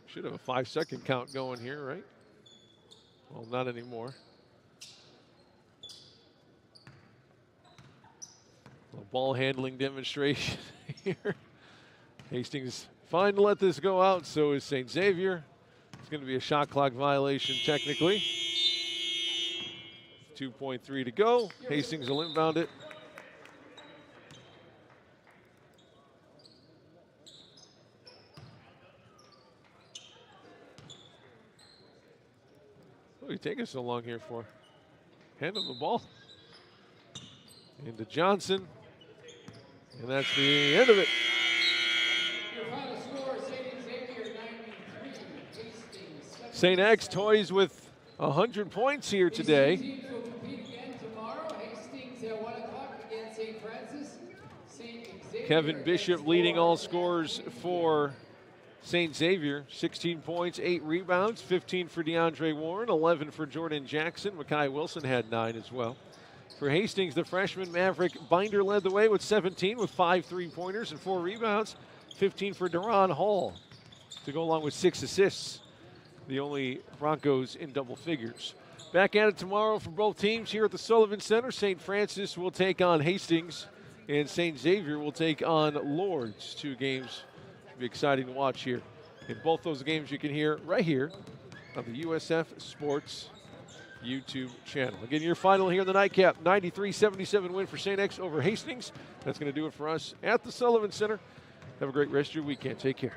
Speaker 1: Should have a 5-second count going here, right? Well, not anymore. A ball handling demonstration here. Hastings fine to let this go out, so is St. Xavier. It's going to be a shot clock violation technically. 2.3 to go. Hastings will inbound it. What are you taking so long here for? Hand him the ball. Into Johnson. And that's the end of it. St. X toys with 100 points here today. Kevin Bishop leading all scorers for St. Xavier. 16 points, 8 rebounds, 15 for DeAndre Warren, 11 for Jordan Jackson. Makai Wilson had 9 as well. For Hastings, the freshman Maverick Binder led the way with 17 with 5 3-pointers and 4 rebounds. 15 for Deron Hall to go along with 6 assists. The only Broncos in double figures. Back at it tomorrow for both teams here at the Sullivan Center. St. Francis will take on Hastings, and St. Xavier will take on Lourdes. 2 games should be exciting to watch here. And both those games you can hear right here on the USF Sports YouTube channel. Again, your final here in the nightcap, 93-77 win for St. X over Hastings. That's going to do it for us at the Sullivan Center. Have a great rest of your weekend. Take care.